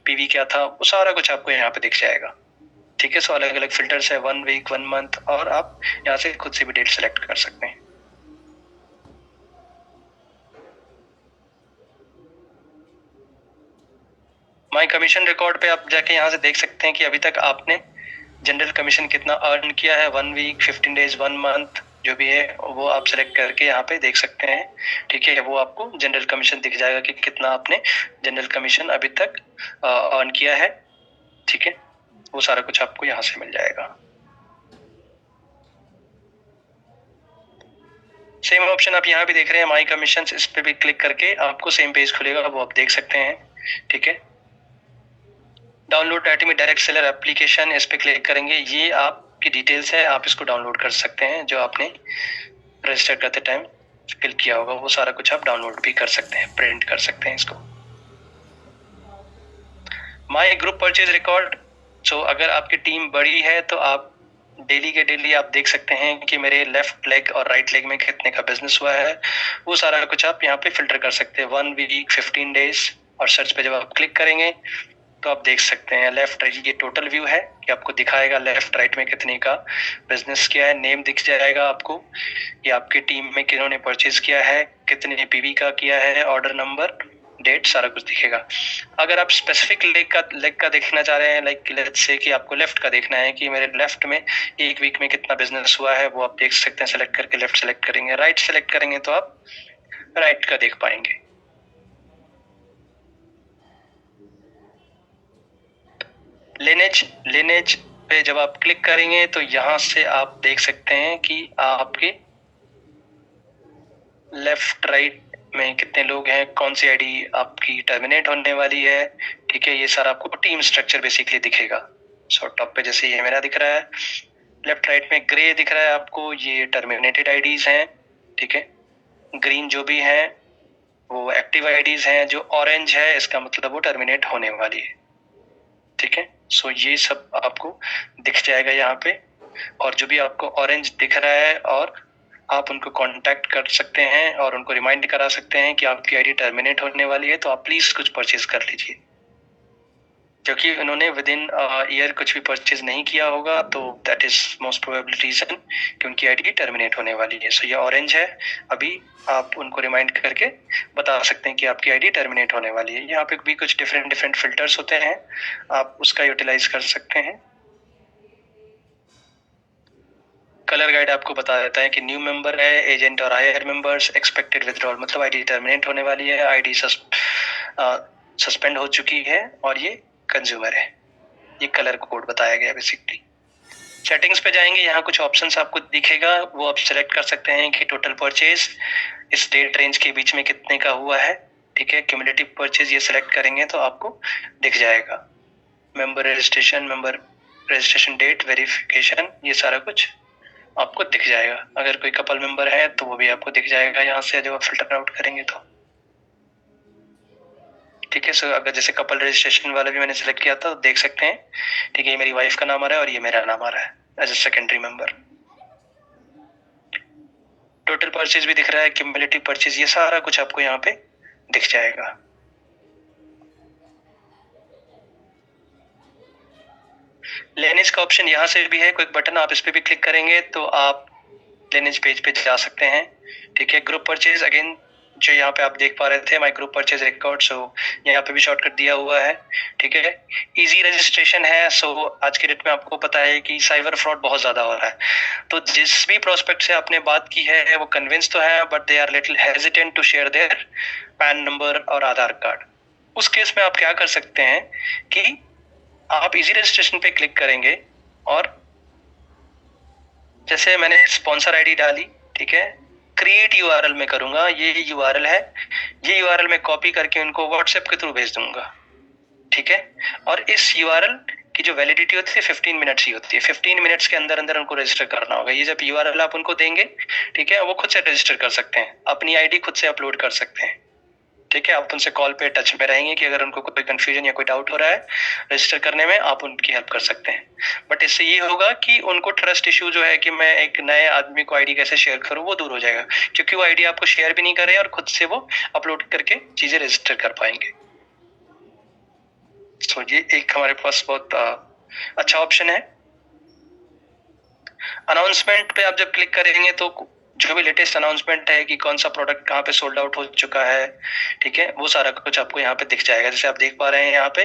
पीवी क्या था, वो सारा कुछ आपको यहाँ पे दिख जाएगा। ठीक है, सो अलग अलग फिल्टर्स है, 1 वीक, 1 मंथ, और आप यहाँ से खुद से भी डेट सेलेक्ट कर सकते हैं। माई कमीशन रिकॉर्ड पे आप जाके यहाँ से देख सकते हैं कि अभी तक आपने जनरल कमीशन कितना अर्न किया है, 1 वीक, 15 डेज, 1 मंथ, जो भी है वो आप सेलेक्ट करके यहाँ पे देख सकते हैं। ठीक है, वो आपको जनरल कमीशन दिख जाएगा कि कितना आपने जनरल कमीशन अभी तक अर्न किया है। ठीक है, वो सारा कुछ आपको यहाँ से मिल जाएगा। सेम ऑप्शन आप यहाँ भी देख रहे हैं, माई कमीशन, इस पे भी क्लिक करके आपको सेम पेज खुलेगा, वो आप देख सकते हैं। ठीक है, डाउनलोड एटमी डायरेक्ट सेलर एप्लीकेशन, इस पे क्लिक करेंगे, ये आपकी डिटेल्स है, आप इसको डाउनलोड कर सकते हैं। जो आपने रजिस्टर करते टाइम फिल किया होगा वो सारा कुछ आप डाउनलोड भी कर सकते हैं, प्रिंट कर सकते हैं इसको। माई ग्रुप परचेज रिकॉर्ड, सो अगर आपकी टीम बड़ी है तो आप डेली के डेली आप देख सकते हैं कि मेरे लेफ्ट लेग और राइट लेग में कितने का बिजनेस हुआ है, वो सारा कुछ आप यहाँ पे फिल्टर कर सकते हैं। 1 वीक, 15 डेज, और सर्च पे जब आप क्लिक करेंगे तो आप देख सकते हैं लेफ्ट राइट, ये टोटल व्यू है कि आपको दिखाएगा लेफ्ट राइट में कितने का बिजनेस किया है, नेम दिख जाएगा आपको, ये आपकी टीम में किन्होंने परचेज किया है, कितने पीवी का किया है, ऑर्डर नंबर, डेट, सारा कुछ दिखेगा। अगर आप स्पेसिफिक लेग का देखना चाह रहे हैं, लाइक लेट्स से कि आपको लेफ्ट का देखना है कि मेरे लेफ्ट में 1 वीक में कितना बिजनेस हुआ है, वो आप देख सकते हैं। सेलेक्ट करके लेफ्ट सेलेक्ट करेंगे, राइट सेलेक्ट करेंगे तो आप राइट का देख पाएंगे। लिनेज पे जब आप क्लिक करेंगे तो यहाँ से आप देख सकते हैं कि आपके लेफ्ट राइट में कितने लोग हैं, कौन सी आईडी आपकी टर्मिनेट होने वाली है। ठीक है, ये सारा आपको टीम स्ट्रक्चर बेसिकली दिखेगा। सो टॉप पे जैसे ये मेरा दिख रहा है, लेफ्ट राइट में ग्रे दिख रहा है आपको, ये टर्मिनेटेड आईडीज हैं। ठीक है, ग्रीन जो भी है वो एक्टिव आईडीज हैं, जो ऑरेंज है इसका मतलब वो टर्मिनेट होने वाली है। ठीक है, सो ये सब आपको दिख जाएगा यहाँ पे, और जो भी आपको ऑरेंज दिख रहा है, और आप उनको कांटेक्ट कर सकते हैं और उनको रिमाइंड करा सकते हैं कि आपकी आईडी टर्मिनेट होने वाली है, तो आप प्लीज कुछ परचेज कर लीजिए। क्योंकि उन्होंने विद इन ईयर कुछ भी परचेज नहीं किया होगा, तो that is most probable reason कि उनकी आईडी टर्मिनेट होने वाली है। सो ये ऑरेंज है, अभी आप उनको रिमाइंड करके बता सकते हैं कि आपकी आईडी टर्मिनेट होने वाली है। यहाँ पे भी कुछ डिफरेंट फिल्टर्स होते हैं, आप उसका यूटिलाइज कर सकते हैं। कलर गाइड आपको बता देता है कि न्यू मेंबर है, एजेंट और हायर मेंबर्स, एक्सपेक्टेड विथड्रॉल मतलब आईडी टर्मिनेट होने वाली है, आईडी सस्पेंड हो चुकी है, और ये कंज्यूमर है। ये कलर कोड बताया गया बेसिकली। सेटिंग्स पे जाएंगे, यहाँ कुछ ऑप्शंस आपको दिखेगा, वो आप सिलेक्ट कर सकते हैं कि टोटल परचेज इस डेट रेंज के बीच में कितने का हुआ है। ठीक है, क्यूमुलेटिव परचेज ये सिलेक्ट करेंगे तो आपको दिख जाएगा। मेंबर रजिस्ट्रेशन डेट, वेरिफिकेशन, ये सारा कुछ आपको दिख जाएगा। अगर कोई कपल मेंबर है तो वो भी आपको दिख जाएगा यहाँ से जब आप फिल्टर आउट करेंगे तो। ठीक है, सो अगर जैसे कपल रजिस्ट्रेशन वाला भी मैंने सिलेक्ट किया था तो देख सकते हैं। ठीक है, ये मेरी वाइफ का नाम आ रहा है और ये मेरा नाम आ रहा है as a secondary member. Total purchase भी दिख रहा है, क्यूमुलेटिव परचेज, ये सारा कुछ आपको यहाँ पे दिख जाएगा। लेनेज का ऑप्शन यहाँ से भी है, कोई बटन आप इस पे भी क्लिक करेंगे तो आप लेनेज पेज पे जा सकते हैं। ठीक है, ग्रुप परचेज अगेन जो यहाँ पे आप देख पा रहे थे, माई ग्रुप परचेज रिकॉर्ड, सो यहाँ पे भी शॉर्टकट दिया हुआ है। ठीक है, इजी रजिस्ट्रेशन है। सो आज के डेट में आपको पता है कि साइबर फ्रॉड बहुत ज्यादा हो रहा है, तो जिस भी प्रोस्पेक्ट से आपने बात की है वो कन्विंस तो है but they are little hesitant to share their PAN number और आधार कार्ड। उस केस में आप क्या कर सकते हैं कि आप इजी रजिस्ट्रेशन पे क्लिक करेंगे और जैसे मैंने स्पॉन्सर आईडी डाली, ठीक है, क्रिएट यूआरएल में करूंगा, ये यूआरएल है, ये यूआरएल में कॉपी करके उनको व्हाट्सएप के थ्रू भेज दूंगा। ठीक है, और इस यूआरएल की जो वैलिडिटी होती है 15 मिनट्स ही होती है। 15 मिनट्स के अंदर अंदर उनको रजिस्टर करना होगा। ये जब यूआरएल आप उनको देंगे, ठीक है, वो खुद से रजिस्टर कर सकते हैं, अपनी आईडी खुद से अपलोड कर सकते हैं। ठीक है, आप उनसे कॉल पे टच में रहेंगे कि अगर उनको कोई कंफ्यूजन या कोई डाउट हो रहा है रजिस्टर करने में, आप उनकी हेल्प कर सकते हैं। बट इससे ये होगा कि उनको ट्रस्ट इशू जो है कि मैं एक नए आदमी को आईडी कैसे शेयर करूं, वो दूर हो जाएगा, क्योंकि वो आईडी आपको शेयर भी नहीं कर रहे हैं और खुद से वो अपलोड करके चीजें रजिस्टर कर पाएंगे। तो ये एक हमारे पास बहुत अच्छा ऑप्शन है। अनाउंसमेंट पे आप जब क्लिक करेंगे तो जो भी लेटेस्ट अनाउंसमेंट है कि कौन सा प्रोडक्ट कहाँ पे सोल्ड आउट हो चुका है, ठीक है, वो सारा कुछ आपको यहाँ पे दिख जाएगा। जैसे आप देख पा रहे हैं यहाँ पे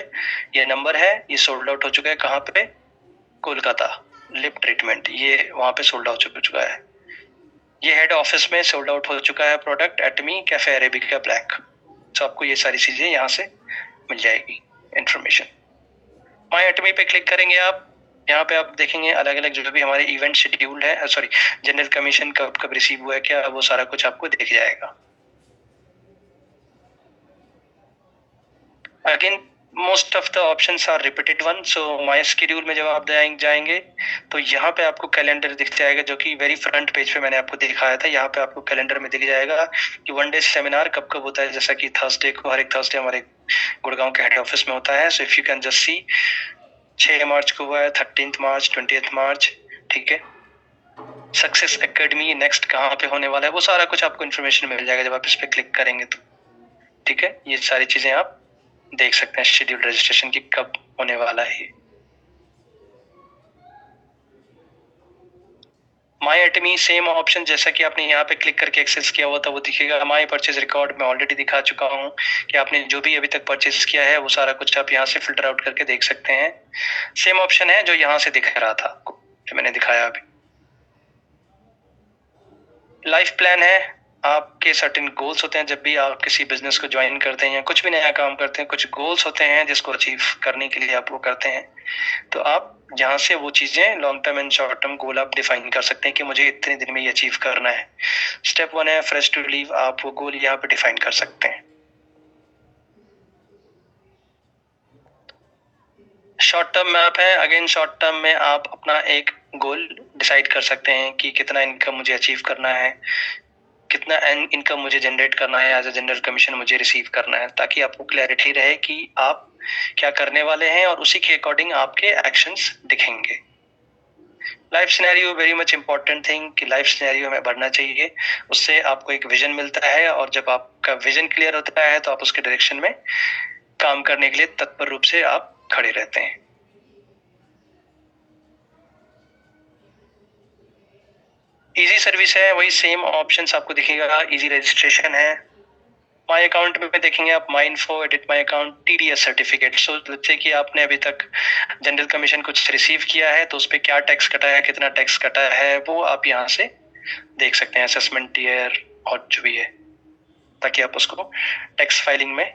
ये नंबर है, ये सोल्ड आउट हो चुका है कहाँ पे, कोलकाता लिप ट्रीटमेंट, ये वहां पे सोल्ड आउट हो चुका है। ये हेड ऑफिस में सोल्ड आउट हो चुका है प्रोडक्ट, एटमी कैफे अरेबिका ब्लैक। तो आपको ये सारी चीजें यहाँ से मिल जाएगी इंफॉर्मेशन। माई एटमी पे क्लिक करेंगे आप, यहाँ पे आप देखेंगे अलग अलग जो भी हमारे इवेंट शेड्यूल है, सॉरी जनरल कमीशन कब कब रिसीव हुआ है क्या, वो सारा कुछ आपको दिख जाएगा। Again most of the options are repeated one. So my schedule में जब आप जाएंगे तो यहाँ पे आपको कैलेंडर दिख जाएगा, जो कि वेरी फ्रंट पेज पे मैंने आपको दिखाया था। यहाँ पे आपको कैलेंडर में दिख जाएगा कि 1 डे सेमिनार कब कब होता है, जैसा कि थर्सडे को, हर एक थर्सडे हमारे गुड़गांव के हेड ऑफिस में होता है। So if you can just सी 6 मार्च को हुआ है, 13 मार्च, 20 मार्च। ठीक है, सक्सेस एकेडमी नेक्स्ट कहाँ पे होने वाला है, वो सारा कुछ आपको इन्फॉर्मेशन मिल जाएगा जब आप इस पे क्लिक करेंगे तो। ठीक है, ये सारी चीजें आप देख सकते हैं शेड्यूल रजिस्ट्रेशन की कब होने वाला है। माई एटमी सेम ऑप्शन, जैसा कि आपने यहाँ पे क्लिक करके एक्सेस किया हुआ था वो दिखेगा। माई परचेज रिकॉर्ड में ऑलरेडी दिखा चुका हूँ कि आपने जो भी अभी तक परचेज किया है वो सारा कुछ आप यहाँ से फिल्टर आउट करके देख सकते हैं। सेम ऑप्शन है जो यहाँ से दिख रहा था आपको, जो मैंने दिखाया अभी। लाइफ प्लान है, आपके सर्टेन गोल्स होते हैं जब भी आप किसी बिजनेस को ज्वाइन करते हैं या कुछ भी नया काम करते हैं, कुछ गोल्स होते हैं जिसको अचीव करने के लिए आप वो करते हैं। तो आप यहाँ से वो चीजें long term and short term goal आप डिफाइन कर सकते हैं कि मुझे इतने दिन में ये अचीव करना है। स्टेप 1 है फ्रेश टू लीव, आप वो गोल यहाँ पे डिफाइन कर सकते हैं। शॉर्ट टर्म मैप है, अगेन शॉर्ट टर्म में आप अपना एक गोल डिसाइड कर सकते हैं कि कितना इनकम मुझे अचीव करना है, कितना इनकम मुझे जनरेट करना है, एज अ जनरल कमीशन मुझे रिसीव करना है, ताकि आपको क्लैरिटी रहे कि आप क्या करने वाले हैं और उसी के अकॉर्डिंग आपके एक्शंस दिखेंगे। Life scenario very much important thing कि लाइफ सिनेरियो में बढ़ना चाहिए, उससे आपको एक विजन मिलता है और जब आपका विजन क्लियर होता है तो आप उसके डायरेक्शन में काम करने के लिए तत्पर रूप से आप खड़े रहते हैं। इजी सर्विस है, वही सेम ऑप्शंस आपको दिखेगा। इजी रजिस्ट्रेशन है, माई अकाउंट में देखेंगे आप my info, edit my account, TDS certificate. So जैसे कि आपने अभी तक जनरल कमीशन कुछ रिसीव किया है तो उस पर क्या टैक्स कटा है, कितना टैक्स कटा है, वो आप यहाँ से देख सकते हैं, असेसमेंट ईयर और जो भी है, ताकि आप उसको टैक्स फाइलिंग में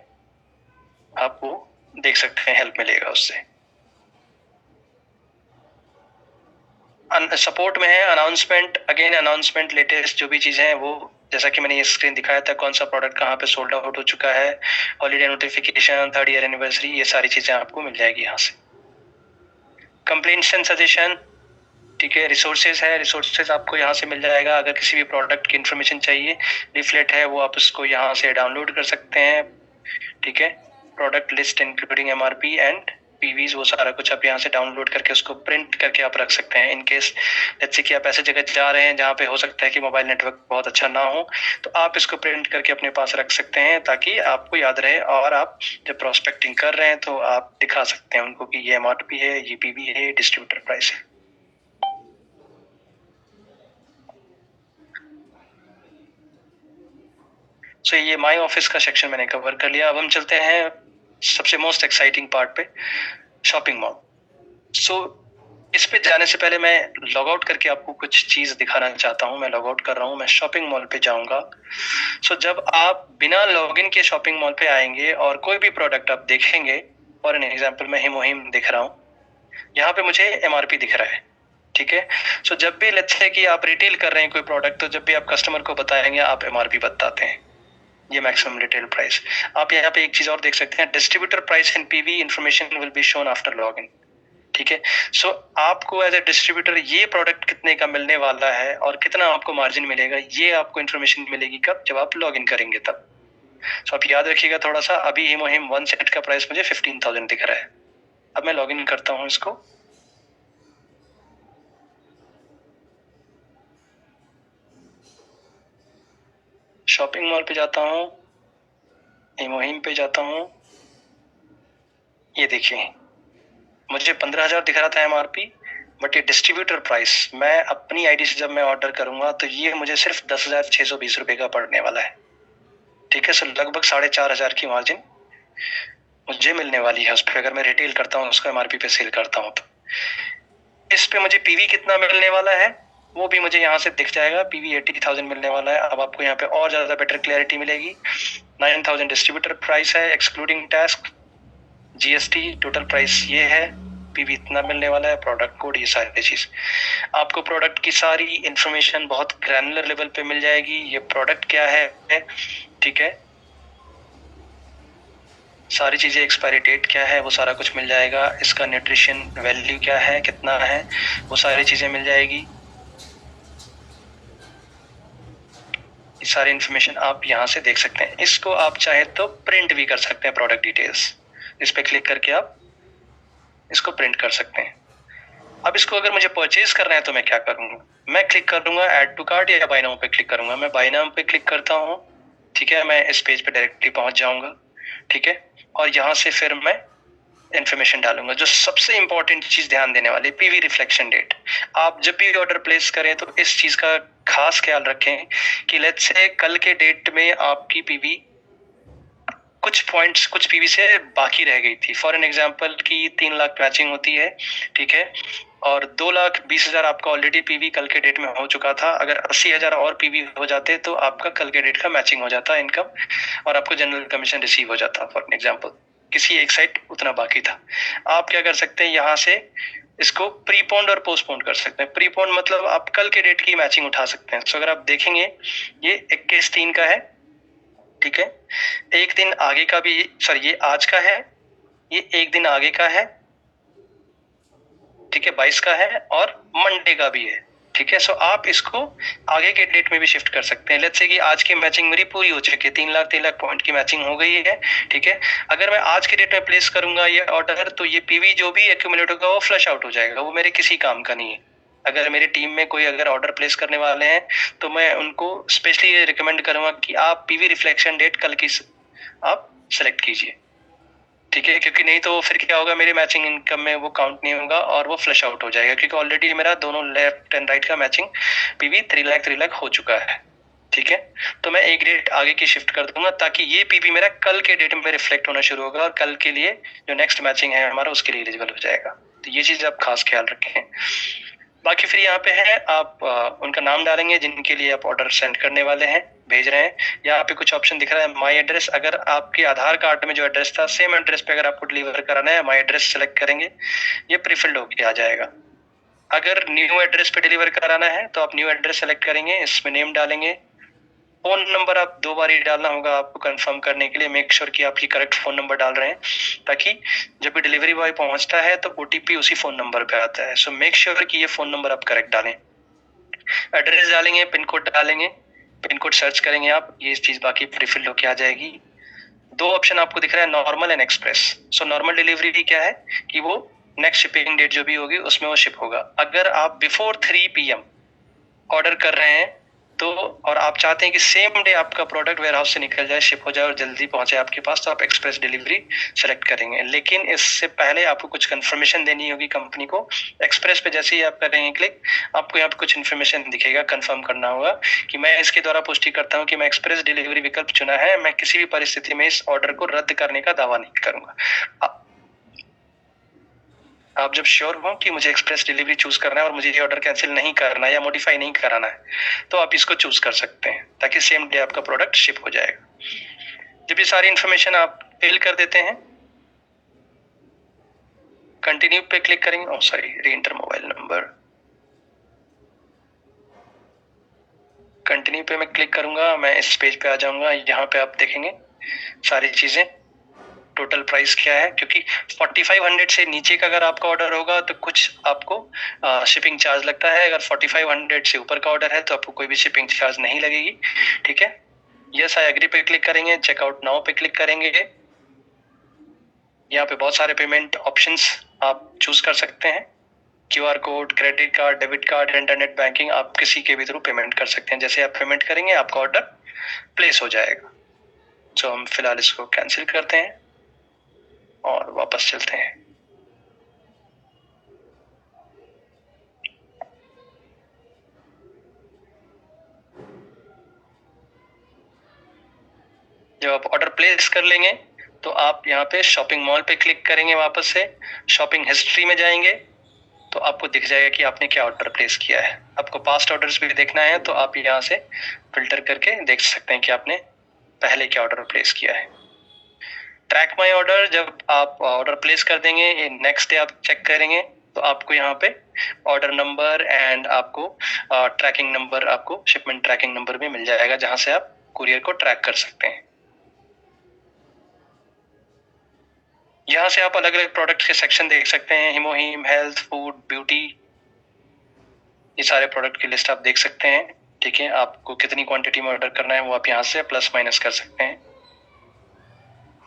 आप वो देख सकते हैं, हेल्प मिलेगा उससे। सपोर्ट में है अनाउंसमेंट, अगेन अनाउंसमेंट लेटेस्ट जो भी चीजें हैं वो जैसा कि मैंने ये स्क्रीन दिखाया था, कौन सा प्रोडक्ट कहाँ पे सोल्ड आउट हो चुका है, holiday notification, 3rd year anniversary, ये सारी चीजें आपको मिल जाएगी यहाँ से। कंप्लेंट्स एंड सजेशन, ठीक है। रिसोर्सेज है, रिसोर्सेज आपको यहाँ से मिल जाएगा। अगर किसी भी प्रोडक्ट की इन्फॉर्मेशन चाहिए, लिफलेट है, वो आप उसको यहाँ से डाउनलोड कर सकते हैं, ठीक है। Product list including MRP and PVs, वो सारा कुछ आप यहाँ से डाउनलोड करके उसको प्रिंट करके आप रख सकते हैं। इन केस लेट्स से कि आप ऐसे जगह जा रहे हैं जहाँ पे हो सकता है कि मोबाइल नेटवर्क बहुत अच्छा ना हो, तो आप इसको प्रिंट करके अपने पास रख सकते हैं ताकि आपको याद रहे, और आप जब प्रोस्पेक्टिंग कर रहे हैं तो आप दिखा सकते हैं उनको कि ये एमआरपी है, ये पीवी है, डिस्ट्रीब्यूटर प्राइस है। सो ये माई ऑफिस का सेक्शन मैंने कवर कर लिया। अब हम चलते हैं सबसे मोस्ट एक्साइटिंग पार्ट पे, शॉपिंग मॉल। सो इस पे जाने से पहले मैं लॉग आउट करके आपको कुछ चीज दिखाना चाहता हूँ। मैं लॉग आउट कर रहा हूँ, मैं शॉपिंग मॉल पे जाऊंगा। सो जब आप बिना लॉगिन के शॉपिंग मॉल पे आएंगे और कोई भी प्रोडक्ट आप देखेंगे, फॉर एन एग्जाम्पल मैं हिमोहिम दिख रहा हूँ, यहाँ पे मुझे एमआरपी दिख रहा है, ठीक है। सो जब भी लेट्स से कि आप रिटेल कर रहे हैं कोई प्रोडक्ट, तो जब भी आप कस्टमर को बताएंगे आप एमआरपी बताते हैं, ये मैक्सिमम रिटेल प्राइस। आप यहाँ पे एक चीज और देख सकते हैं, distributor price and PV information will be shown after login, ठीक है। सो आपको एज ए डिस्ट्रीब्यूटर ये प्रोडक्ट कितने का मिलने वाला है और कितना आपको मार्जिन मिलेगा, ये आपको इन्फॉर्मेशन मिलेगी कब, जब आप लॉगिन करेंगे तब। सो आप याद रखिएगा थोड़ा सा। अभी हिमोहिम 1 सेट का प्राइस मुझे 15,000 दिख रहा है। अब मैं लॉगिन करता हूँ इसको, शॉपिंग मॉल पे जाता हूँ, हिमोहिम पे जाता हूँ, ये देखिए मुझे 15,000 दिख रहा था एमआरपी, बट ये डिस्ट्रीब्यूटर प्राइस मैं अपनी आईडी से जब मैं ऑर्डर करूंगा तो ये मुझे सिर्फ 10,620 रुपए का पड़ने वाला है, ठीक है। सो लगभग 4,500 की मार्जिन मुझे मिलने वाली है उस पर, अगर मैं रिटेल करता हूँ उसको एमआरपी पे सेल करता हूँ तो। इस पे मुझे पीवी कितना मिलने वाला है वो भी मुझे यहाँ से दिख जाएगा, पीवी 80,000 मिलने वाला है। अब आपको यहाँ पे और ज्यादा बेटर क्लैरिटी मिलेगी। 9,000 डिस्ट्रीब्यूटर प्राइस है excluding tax, GST, total price ये है, पीवी इतना मिलने वाला है, प्रोडक्ट कोड, ये सारी चीज। आपको प्रोडक्ट की सारी इंफॉर्मेशन बहुत ग्रैनुलर लेवल पे मिल जाएगी। ये प्रोडक्ट क्या है, ठीक है, सारी चीजें, एक्सपायरी डेट क्या है वो सारा कुछ मिल जाएगा, इसका न्यूट्रिशन वैल्यू क्या है, कितना है, वो सारी चीजें मिल जाएगी। ये सारी इंफॉर्मेशन आप यहाँ से देख सकते हैं। इसको आप चाहे तो प्रिंट भी कर सकते हैं, प्रोडक्ट डिटेल्स, इस पे क्लिक करके आप इसको प्रिंट कर सकते हैं। अब इसको अगर मुझे परचेज करना है तो मैं क्या करूंगा, मैं क्लिक करूंगा ऐड टू कार्ट या बाय नाउ पे क्लिक करूंगा। मैं बाय नाउ पे क्लिक करता हूँ, ठीक है, मैं इस पेज पे डायरेक्टली पहुंच जाऊंगा, ठीक है। और यहाँ से फिर मैं इंफॉर्मेशन डालूंगा। जो सबसे इंपॉर्टेंट चीज ध्यान देने वाली, पीवी रिफ्लेक्शन डेट। आप जब भी ऑर्डर प्लेस करें तो इस चीज का खास ख्याल रखें कि लेट्स से कल के डेट में आपकी पीवी कुछ पॉइंट्स, कुछ पीवी से बाकी रह गई थी। फॉर एन एग्जांपल की 3 लाख मैचिंग होती है, ठीक है, और 2,20,000 आपका ऑलरेडी पीवी कल के डेट में हो चुका था। अगर 80,000 और पीवी हो जाते तो आपका कल के डेट का मैचिंग हो जाता इनकम, और आपको जनरल कमीशन रिसीव हो जाता। फॉर एन एग्जांपल किसी एक साइड उतना बाकी था। आप क्या कर सकते हैं, यहाँ से इसको प्रीपोन्ड और पोस्टपोन्ड कर सकते हैं। प्रीपोन्ड मतलब आप कल के डेट की मैचिंग उठा सकते हैं। तो अगर आप देखेंगे ये 21/3 का है, ठीक है, एक दिन आगे का भी, सॉरी ये आज का है, ये एक दिन आगे का है, ठीक है, 22 का है, और मंडे का भी है, ठीक है। सो आप इसको आगे के डेट में भी शिफ्ट कर सकते हैं। लेट्स से कि आज की मैचिंग मेरी पूरी हो चुकी है, 3 लाख पॉइंट की मैचिंग हो गई है, ठीक है। अगर मैं आज के डेट में प्लेस करूंगा ये ऑर्डर, तो ये पीवी जो भी एक्यूमुलेट होगा वो फ्लश आउट हो जाएगा, वो मेरे किसी काम का नहीं है। अगर मेरी टीम में कोई अगर ऑर्डर प्लेस करने वाले हैं तो मैं उनको स्पेशली ये रिकमेंड करूंगा कि आप पीवी रिफ्लेक्शन डेट कल की आप सेलेक्ट कीजिए, ठीक है, क्योंकि नहीं तो फिर क्या होगा, मेरे मैचिंग इनकम में वो काउंट नहीं होगा और वो फ्लश आउट हो जाएगा, क्योंकि ऑलरेडी मेरा दोनों लेफ्ट एंड राइट का मैचिंग पीवी 3 लाख हो चुका है, ठीक है। तो मैं एक डेट आगे की शिफ्ट कर दूंगा ताकि ये पीवी मेरा कल के डेट में रिफ्लेक्ट होना शुरू होगा और कल के लिए जो नेक्स्ट मैचिंग है हमारा उसके लिए एलिजिबल हो जाएगा। तो ये चीज आप खास ख्याल रखें। बाकी फिर यहाँ पे है, आप उनका नाम डालेंगे जिनके लिए आप ऑर्डर सेंड करने वाले हैं, भेज रहे हैं। यहाँ पे कुछ ऑप्शन दिख रहा है, माई एड्रेस। अगर आपके आधार कार्ड में जो एड्रेस था सेम एड्रेस पे अगर आपको डिलीवर कराना है, माई एड्रेस सेलेक्ट करेंगे, ये प्रीफिल्ड होके आ जाएगा। अगर न्यू एड्रेस पे डिलीवर कराना है तो आप न्यू एड्रेस सेलेक्ट करेंगे, इसमें नेम डालेंगे, फोन नंबर आप 2 बार ही डालना होगा आपको कंफर्म करने के लिए। मेक श्योर कि आप ये करेक्ट फोन नंबर डाल रहे हैं, ताकि जब भी डिलीवरी बॉय पहुंचता है तो ओटीपी उसी फोन नंबर पे आता है। सो मेक श्योर कि ये फोन नंबर आप करेक्ट डालें। एड्रेस डालेंगे, पिन कोड डालेंगे, पिन कोड सर्च करेंगे आप, ये चीज बाकी प्रीफिल्ड होके आ जाएगी। 2 ऑप्शन आपको दिख रहा है, normal and express. So normal delivery क्या है कि वो नेक्स्ट शिपिंग डेट जो भी होगी उसमें वो शिप होगा। अगर आप बिफोर 3 PM ऑर्डर कर रहे हैं तो, और आप चाहते हैं कि सेम डे आपका प्रोडक्ट वेयर हाउस से निकल जाए, शिप हो जाए और जल्दी पहुंचे आपके पास, तो आप एक्सप्रेस डिलीवरी सेलेक्ट करेंगे। लेकिन इससे पहले आपको कुछ कंफर्मेशन देनी होगी कंपनी को। एक्सप्रेस पे जैसे ही आप करेंगे क्लिक, आपको यहाँ पे कुछ इन्फॉर्मेशन दिखेगा, कंफर्म करना होगा कि मैं इसके द्वारा पुष्टि करता हूँ कि मैं एक्सप्रेस डिलीवरी विकल्प चुना है, मैं किसी भी परिस्थिति में इस ऑर्डर को रद्द करने का दावा नहीं करूंगा। आप जब श्योर हो कि मुझे एक्सप्रेस डिलीवरी चूज करना है और मुझे ये ऑर्डर कैंसिल नहीं करना है या मॉडिफाई नहीं कराना है, तो आप इसको चूज कर सकते हैं, ताकि सेम डे आपका प्रोडक्ट शिप हो जाएगा। जब ये सारी इंफॉर्मेशन आप फिल कर देते हैं, कंटिन्यू पे क्लिक करेंगे, री एंटर मोबाइल नंबर, कंटिन्यू पे मैं क्लिक करूंगा, मैं इस पेज पे आ जाऊंगा। यहाँ पे आप देखेंगे सारी चीजें, टोटल प्राइस क्या है, क्योंकि 4500 से नीचे का अगर आपका ऑर्डर होगा तो कुछ आपको शिपिंग चार्ज लगता है। अगर 4500 से ऊपर का ऑर्डर है तो आपको कोई भी शिपिंग चार्ज नहीं लगेगी। ठीक है, यस आई एग्री पे क्लिक करेंगे, चेकआउट नाउ पे क्लिक करेंगे। यहाँ पे बहुत सारे पेमेंट ऑप्शंस आप चूज कर सकते हैं, QR code, credit card, debit card, internet banking, आप किसी के भी थ्रू पेमेंट कर सकते हैं। जैसे आप पेमेंट करेंगे आपका ऑर्डर प्लेस हो जाएगा। तो हम फिलहाल इसको कैंसिल करते हैं और वापस चलते हैं। जब आप ऑर्डर प्लेस कर लेंगे तो आप यहाँ पे शॉपिंग मॉल पे क्लिक करेंगे, वापस से शॉपिंग हिस्ट्री में जाएंगे तो आपको दिख जाएगा कि आपने क्या ऑर्डर प्लेस किया है। आपको पास्ट ऑर्डर्स भी देखना है तो आप यहाँ से फिल्टर करके देख सकते हैं कि आपने पहले क्या ऑर्डर प्लेस किया है। ट्रैक माई ऑर्डर, जब आप ऑर्डर प्लेस कर देंगे, नेक्स्ट डे आप चेक करेंगे तो आपको यहाँ पे ऑर्डर नंबर एंड आपको ट्रैकिंग नंबर, आपको शिपमेंट ट्रैकिंग नंबर भी मिल जाएगा, जहां से आप कुरियर को ट्रैक कर सकते हैं। यहाँ से आप अलग अलग प्रोडक्ट के सेक्शन देख सकते हैं, हिमोहिम, हेल्थ, फूड, ब्यूटी, ये सारे प्रोडक्ट की लिस्ट आप देख सकते हैं। ठीक है, आपको कितनी क्वांटिटी में ऑर्डर करना है वो आप यहाँ से प्लस माइनस कर सकते हैं।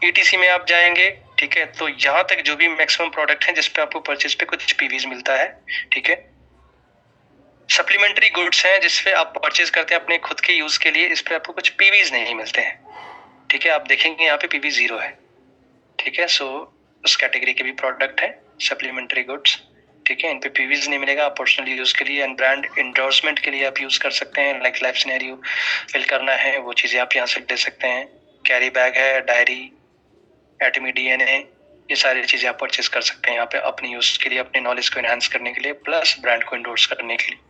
ETC में आप जाएंगे, ठीक है, तो यहाँ तक जो भी मैक्सिमम प्रोडक्ट है जिसपे आपको परचेज पे कुछ पीवीज मिलता है। ठीक है, सप्लीमेंट्री गुड्स हैं जिसपे आप परचेज करते हैं अपने खुद के यूज के लिए, इस पे आपको कुछ पीवीज नहीं मिलते हैं। ठीक है, आप देखेंगे यहाँ पे पीवी 0 है। ठीक है, सो उस कैटेगरी के भी प्रोडक्ट है सप्लीमेंट्री गुड्स। ठीक है, इन पे पीवीज नहीं मिलेगा, आप पर्सनल यूज के लिए एंड ब्रांड इंडोर्समेंट के लिए आप यूज कर सकते हैं। लाइक लाइफ सिनेरियो फिल करना है, वो चीजें आप यहाँ से दे सकते हैं। कैरी बैग है, डायरी, एटमी DNA, ये सारी चीजें आप परचेज कर सकते हैं यहाँ पे अपने यूज के लिए, अपने नॉलेज को एनहांस करने के लिए, प्लस ब्रांड को इंडोर्स करने के लिए।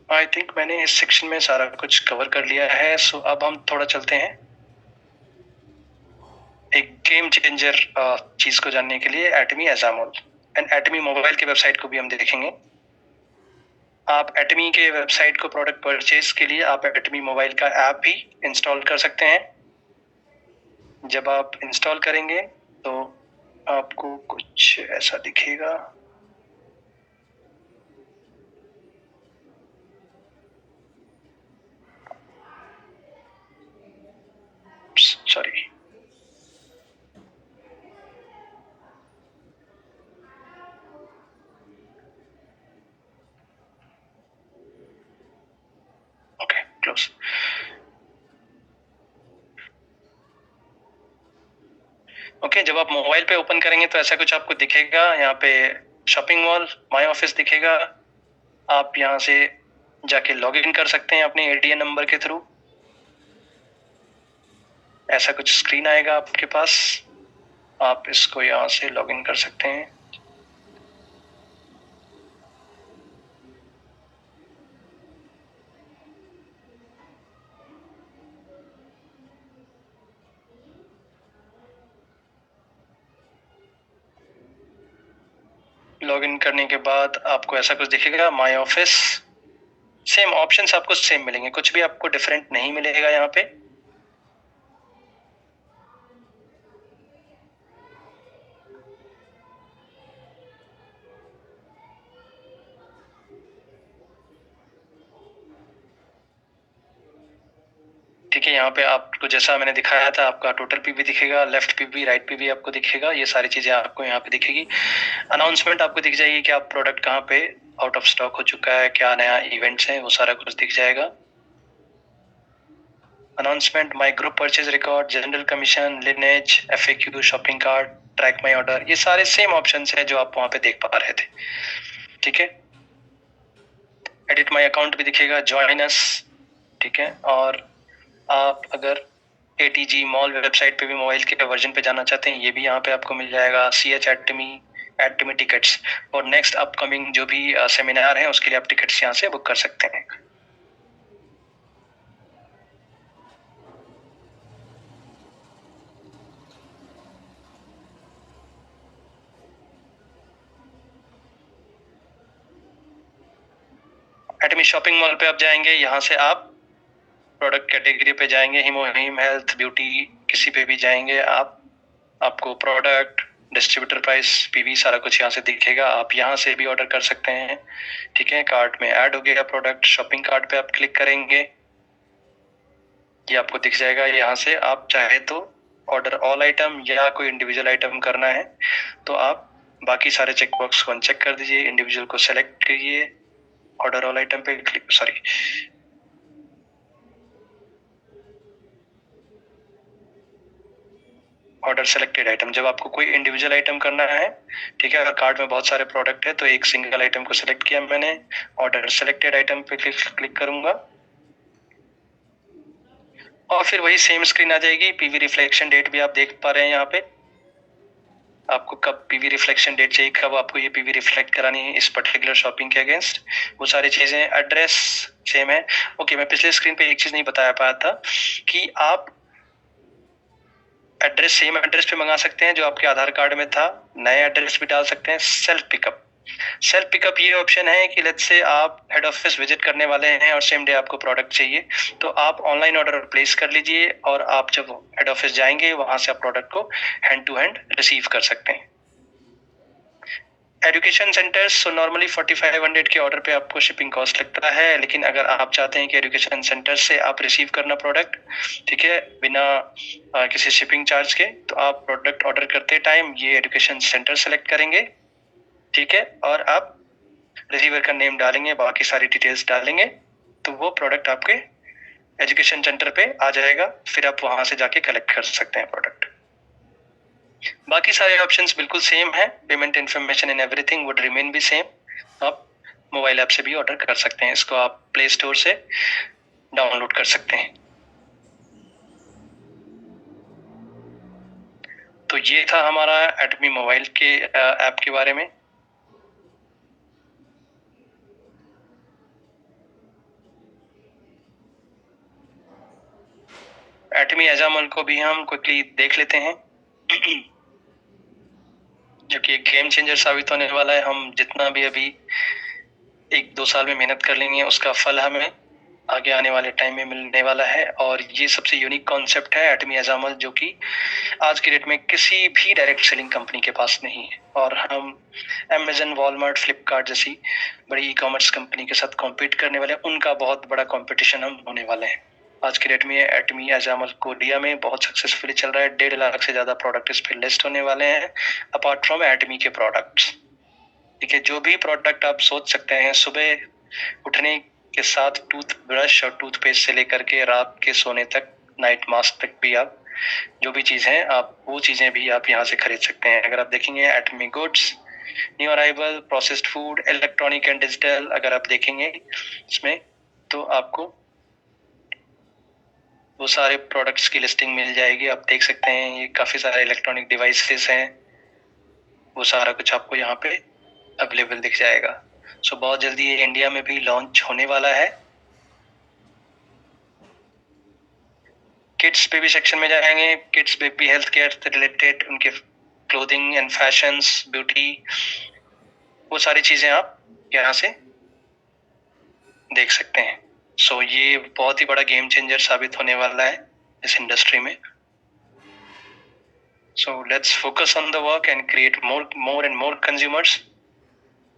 आई थिंक मैंने इस सेक्शन में सारा कुछ कवर कर लिया है। सो अब हम थोड़ा चलते हैं एक गेम चेंजर चीज को जानने के लिए, एटमी एजामोल एंड एटमी मोबाइल के वेबसाइट को भी हम देखेंगे। आप एटमी के वेबसाइट को प्रोडक्ट परचेज के लिए आप एटमी मोबाइल का ऐप भी इंस्टॉल कर सकते हैं। जब आप इंस्टॉल करेंगे तो आपको कुछ ऐसा दिखेगा। Sorry, okay, close. ओके, जब आप मोबाइल पे ओपन करेंगे तो ऐसा कुछ आपको दिखेगा। यहाँ पे शॉपिंग मॉल, माय ऑफिस दिखेगा। आप यहाँ से जाके लॉग इन कर सकते हैं अपने ADN नंबर के थ्रू। ऐसा कुछ स्क्रीन आएगा आपके पास, आप इसको यहाँ से लॉग इन कर सकते हैं। लॉग इन करने के बाद आपको ऐसा कुछ दिखेगा, माय ऑफिस। सेम ऑप्शंस आपको सेम मिलेंगे, कुछ भी आपको डिफरेंट नहीं मिलेगा यहाँ पे। ठीक है, यहाँ पे आपको जैसा मैंने दिखाया था, आपका टोटल पीवी दिखेगा, लेफ्ट पीवी, राइट पीवी आपको दिखेगा, ये सारी चीजें आपको यहाँ पे दिखेगी। अनाउंसमेंट आपको दिख जाएगी कि आप प्रोडक्ट कहाँ पे आउट ऑफ स्टॉक हो चुका है, क्या नया इवेंट्स है, वो सारा कुछ दिख जाएगा। Announcement, my group purchase record, general commission, lineage, FAQ, shopping cart, track my order, ये सारे सेम ऑप्शंस है जो आप वहां पे देख पा रहे थे। ठीक है, एडिट माई अकाउंट भी दिखेगा, ज्वाइन अस। ठीक है, और आप अगर ATG मॉल वेबसाइट पे भी मोबाइल के वर्जन पे जाना चाहते हैं, ये भी यहाँ पे आपको मिल जाएगा। CH एड मी टिकट्स, और नेक्स्ट अपकमिंग जो भी सेमिनार है उसके लिए आप टिकट्स यहाँ से बुक कर सकते हैं। एटमी शॉपिंग मॉल पे आप जाएंगे, यहाँ से आप प्रोडक्ट कैटेगरी पे जाएंगे, हिमोहिम, हेल्थ, ब्यूटी, किसी पे भी जाएंगे आप, आपको प्रोडक्ट, डिस्ट्रीब्यूटर प्राइस, पीवी, सारा कुछ यहाँ से दिखेगा। आप यहाँ से भी ऑर्डर कर सकते हैं। ठीक है, कार्ट में ऐड हो गया प्रोडक्ट, शॉपिंग कार्ट पे आप क्लिक करेंगे, ये आपको दिख जाएगा। यहाँ से आप चाहे तो ऑर्डर ऑल आइटम या कोई इंडिविजुअल आइटम करना है तो आप बाकी सारे चेकबॉक्स को अनचेक कर दीजिए, इंडिविजुअल को सेलेक्ट करिए, ऑर्डर ऑल आइटम पे click, sorry, order selected item, जब आपको कोई इंडिविजुअल आइटम करना है, ठीक है, अगर कार्ड में बहुत सारे प्रोडक्ट है तो एक सिंगल आइटम को सिलेक्ट किया मैंने, ऑर्डर सेलेक्टेड आइटम पे क्लिक करूंगा और फिर वही सेम स्क्रीन आ जाएगी। पीवी रिफ्लेक्शन डेट भी आप देख पा रहे हैं यहाँ पे, आपको कब पीवी रिफ्लेक्शन डेट चाहिए, कब आपको ये पीवी रिफ्लेक्ट करानी है इस पर्टिकुलर शॉपिंग के अगेंस्ट, वो सारी चीजें। एड्रेस सेम है। ओके, मैं पिछले स्क्रीन पे एक चीज नहीं बताया पाया था कि आप एड्रेस सेम एड्रेस पे मंगा सकते हैं जो आपके आधार कार्ड में था, नए एड्रेस भी डाल सकते हैं। सेल्फ पिकअप ये ऑप्शन है कि लेट्स से आप हेड ऑफिस विजिट करने वाले हैं और सेम डे आपको प्रोडक्ट चाहिए तो आप ऑनलाइन ऑर्डर प्लेस कर लीजिए और आप जब हेड ऑफिस जाएंगे वहां से आप प्रोडक्ट को हैंड टू हैंड रिसीव कर सकते हैं। एजुकेशन सेंटर्स, सो नॉर्मली 4500 के ऑर्डर पे आपको शिपिंग कॉस्ट लगता है, लेकिन अगर आप चाहते हैं कि एजुकेशन सेंटर से आप रिसीव करना प्रोडक्ट, ठीक है, बिना किसी शिपिंग चार्ज के, तो आप प्रोडक्ट ऑर्डर करते टाइम ये एजुकेशन सेंटर सेलेक्ट करेंगे, ठीक है, और आप रिसीवर का नेम डालेंगे, बाकी सारी डिटेल्स डालेंगे तो वो प्रोडक्ट आपके एजुकेशन सेंटर पे आ जाएगा, फिर आप वहां से जाके कलेक्ट कर सकते हैं प्रोडक्ट। बाकी सारे ऑप्शंस बिल्कुल सेम है, payment information and everything would remain B same. आप मोबाइल ऐप से भी ऑर्डर कर सकते हैं, इसको आप प्ले स्टोर से डाउनलोड कर सकते हैं। तो ये था हमारा एटमी मोबाइल के ऐप के बारे में। एटमी एजामल को भी हम क्विकली देख लेते हैं जो कि एक गेम चेंजर साबित होने वाला है। हम जितना भी अभी 1-2 साल में मेहनत कर लेंगे उसका फल हमें आगे आने वाले टाइम में मिलने वाला है। और ये सबसे यूनिक कॉन्सेप्ट है एटमी एजामल, जो कि आज की डेट में किसी भी डायरेक्ट सेलिंग कंपनी के पास नहीं है। और हम अमेजन, वॉलमार्ट, फ्लिपकार्ट जैसी बड़ी ई-कॉमर्स कंपनी के साथ कॉम्पीट करने वाले हैं, उनका बहुत बड़ा कॉम्पिटिशन हम होने वाले हैं। आज के डेट में एटमी एजामल कोरिया में बहुत सक्सेसफुली चल रहा है, 1.5 लाख से ज्यादा प्रोडक्ट इस पर लिस्ट होने वाले हैं अपार्ट फ्रॉम एटमी के प्रोडक्ट्स। ठीक है, जो भी प्रोडक्ट आप सोच सकते हैं, सुबह उठने के साथ टूथब्रश और टूथपेस्ट से लेकर के रात के सोने तक, नाइट मास्क तक भी, आप जो भी चीज है आप वो चीजें भी आप यहाँ से खरीद सकते हैं। अगर आप देखेंगे Atomy goods, new arrival, processed food, electronic and digital, अगर आप देखेंगे इसमें तो आपको वो सारे प्रोडक्ट्स की लिस्टिंग मिल जाएगी। आप देख सकते हैं ये काफी सारे इलेक्ट्रॉनिक डिवाइसेस हैं, वो सारा कुछ आपको यहाँ पे अवेलेबल दिख जाएगा। सो बहुत जल्दी ये इंडिया में भी लॉन्च होने वाला है। किड्स बेबी सेक्शन में जाएंगे, किड्स बेबी हेल्थ केयर से रिलेटेड उनके क्लोथिंग एंड फैशंस, ब्यूटी, वो सारी चीजें आप यहाँ से देख सकते हैं। सो ये बहुत ही बड़ा गेम चेंजर साबित होने वाला है इस इंडस्ट्री में। So let's focus on the work and create more and more consumers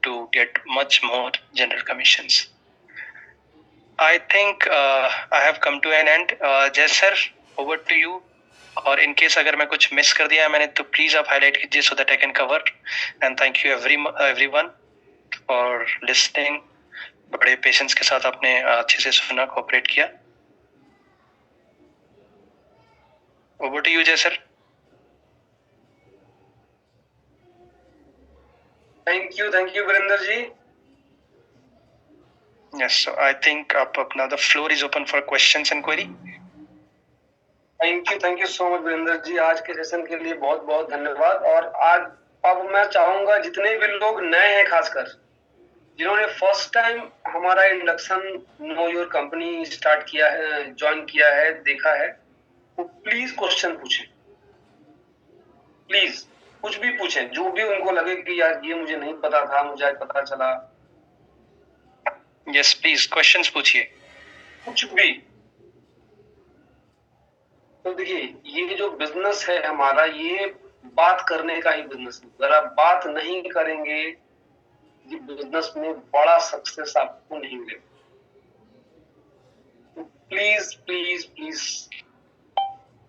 to get much more general commissions. I think I have come to an end. Jay sir, over to you. और in case अगर मैं कुछ miss कर दिया है मैंने तो please आप हाईलाइट कीजिए so that I can cover. And thank you everyone for listening. बड़े पेशेंस के साथ आपने अच्छे से सुना, कोऑपरेट किया। Over to you, Jay sir. Thank you Virendra ji. Yes, so I think now the floor is open for questions and query. Thank you so much Virendra ji, आज के सेशन के लिए बहुत बहुत धन्यवाद। और आज अब मैं चाहूंगा जितने भी लोग नए हैं, खासकर जिन्होंने फर्स्ट टाइम हमारा induction know your company start किया है, ज्वाइन किया है, देखा है, वो प्लीज क्वेश्चन पूछें। प्लीज कुछ भी पूछें, जो भी उनको लगे कि यार ये मुझे नहीं पता था, मुझे आज पता चला। Yes, please questions पूछिए। कुछ भी। तो देखिए, ये जो बिजनेस है हमारा, ये बात करने का ही बिजनेस है। अगर आप बात नहीं करेंगे, ये बिजनेस में बड़ा सक्सेस आपको नहीं मिलेगा। तो प्लीज प्लीज प्लीज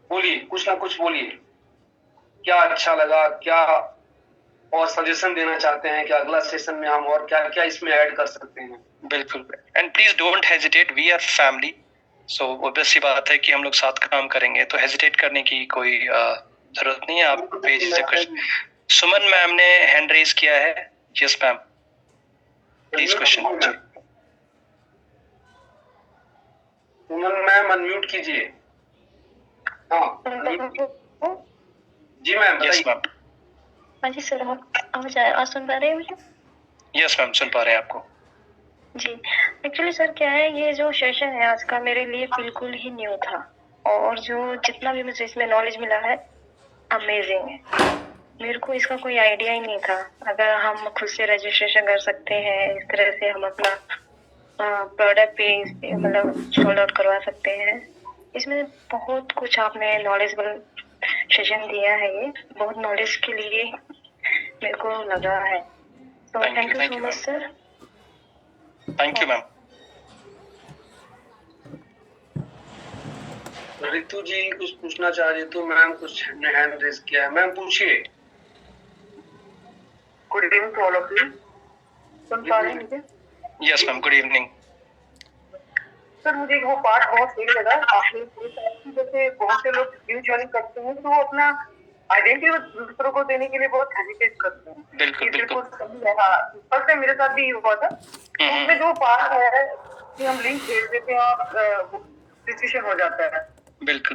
बोलिए, कुछ ना कुछ बोलिए। क्या अच्छा लगा, क्या और सजेशन देना चाहते हैं कि अगला सेशन में हम और क्या क्या इसमें ऐड कर सकते हैं? बिल्कुल, and please don't hesitate, we are family. So obvious सी बात है कि हम लोग साथ काम करेंगे, तो हेजिटेट करने की कोई जरूरत नहीं है। आप पेज से कुछ। सुमन मैम ने हैंड रेज किया है। यस मैम, प्लीज क्वेश्चन पूछिए। सुमन मैम अनम्यूट कीजिए। हाँ जी मैम, यस मैम। हाँ जी सर, आप सुन पा रहे हैं मुझे? यस मैम, सुन पा रहे हैं आपको। जी, एक्चुअली सर क्या है, ये जो सेशन है आज का मेरे लिए बिल्कुल ही न्यू था, और जो जितना भी मुझे इसमें नॉलेज मिला है अमेजिंग है। मेरे को इसका कोई आइडिया ही नहीं था। अगर हम खुद से रजिस्ट्रेशन कर सकते हैं, इस तरह से हम अपना प्रोडक्ट भी मतलब सोल्ड आउट करवा सकते हैं। इसमें बहुत कुछ आपने नॉलेजेबल सेशन दिया है, ये बहुत नॉलेज के लिए मेरे को लगा है। तो thank you so much sir. Thank you ma'am. Ritu ji कुछ पूछना चाह रही तो मैम कुछ हैंड रेज किया है। मैम पूछिए। Good evening to all of you. सुन पा रहे हैं मुझे? Yes ma'am, good evening. Sir मुझे वो पार्ट बहुत सही लगा। आपने जैसे बहुत से लोग न्यू ज्वाइन करते हैं तो वो अपना आइडेंटिटी दूसरों को देने के लिए बहुत हेजिटेट करते हैं। बिल्कुल बिल्कुल सही है। हाँ, फर्स्ट टाइम मेरे साथ भी ये हुआ था। उसमें जो पार्ट है कि हम लिंक भेज देते हैं और डिस्कशन हो जाता है। बिल्कुल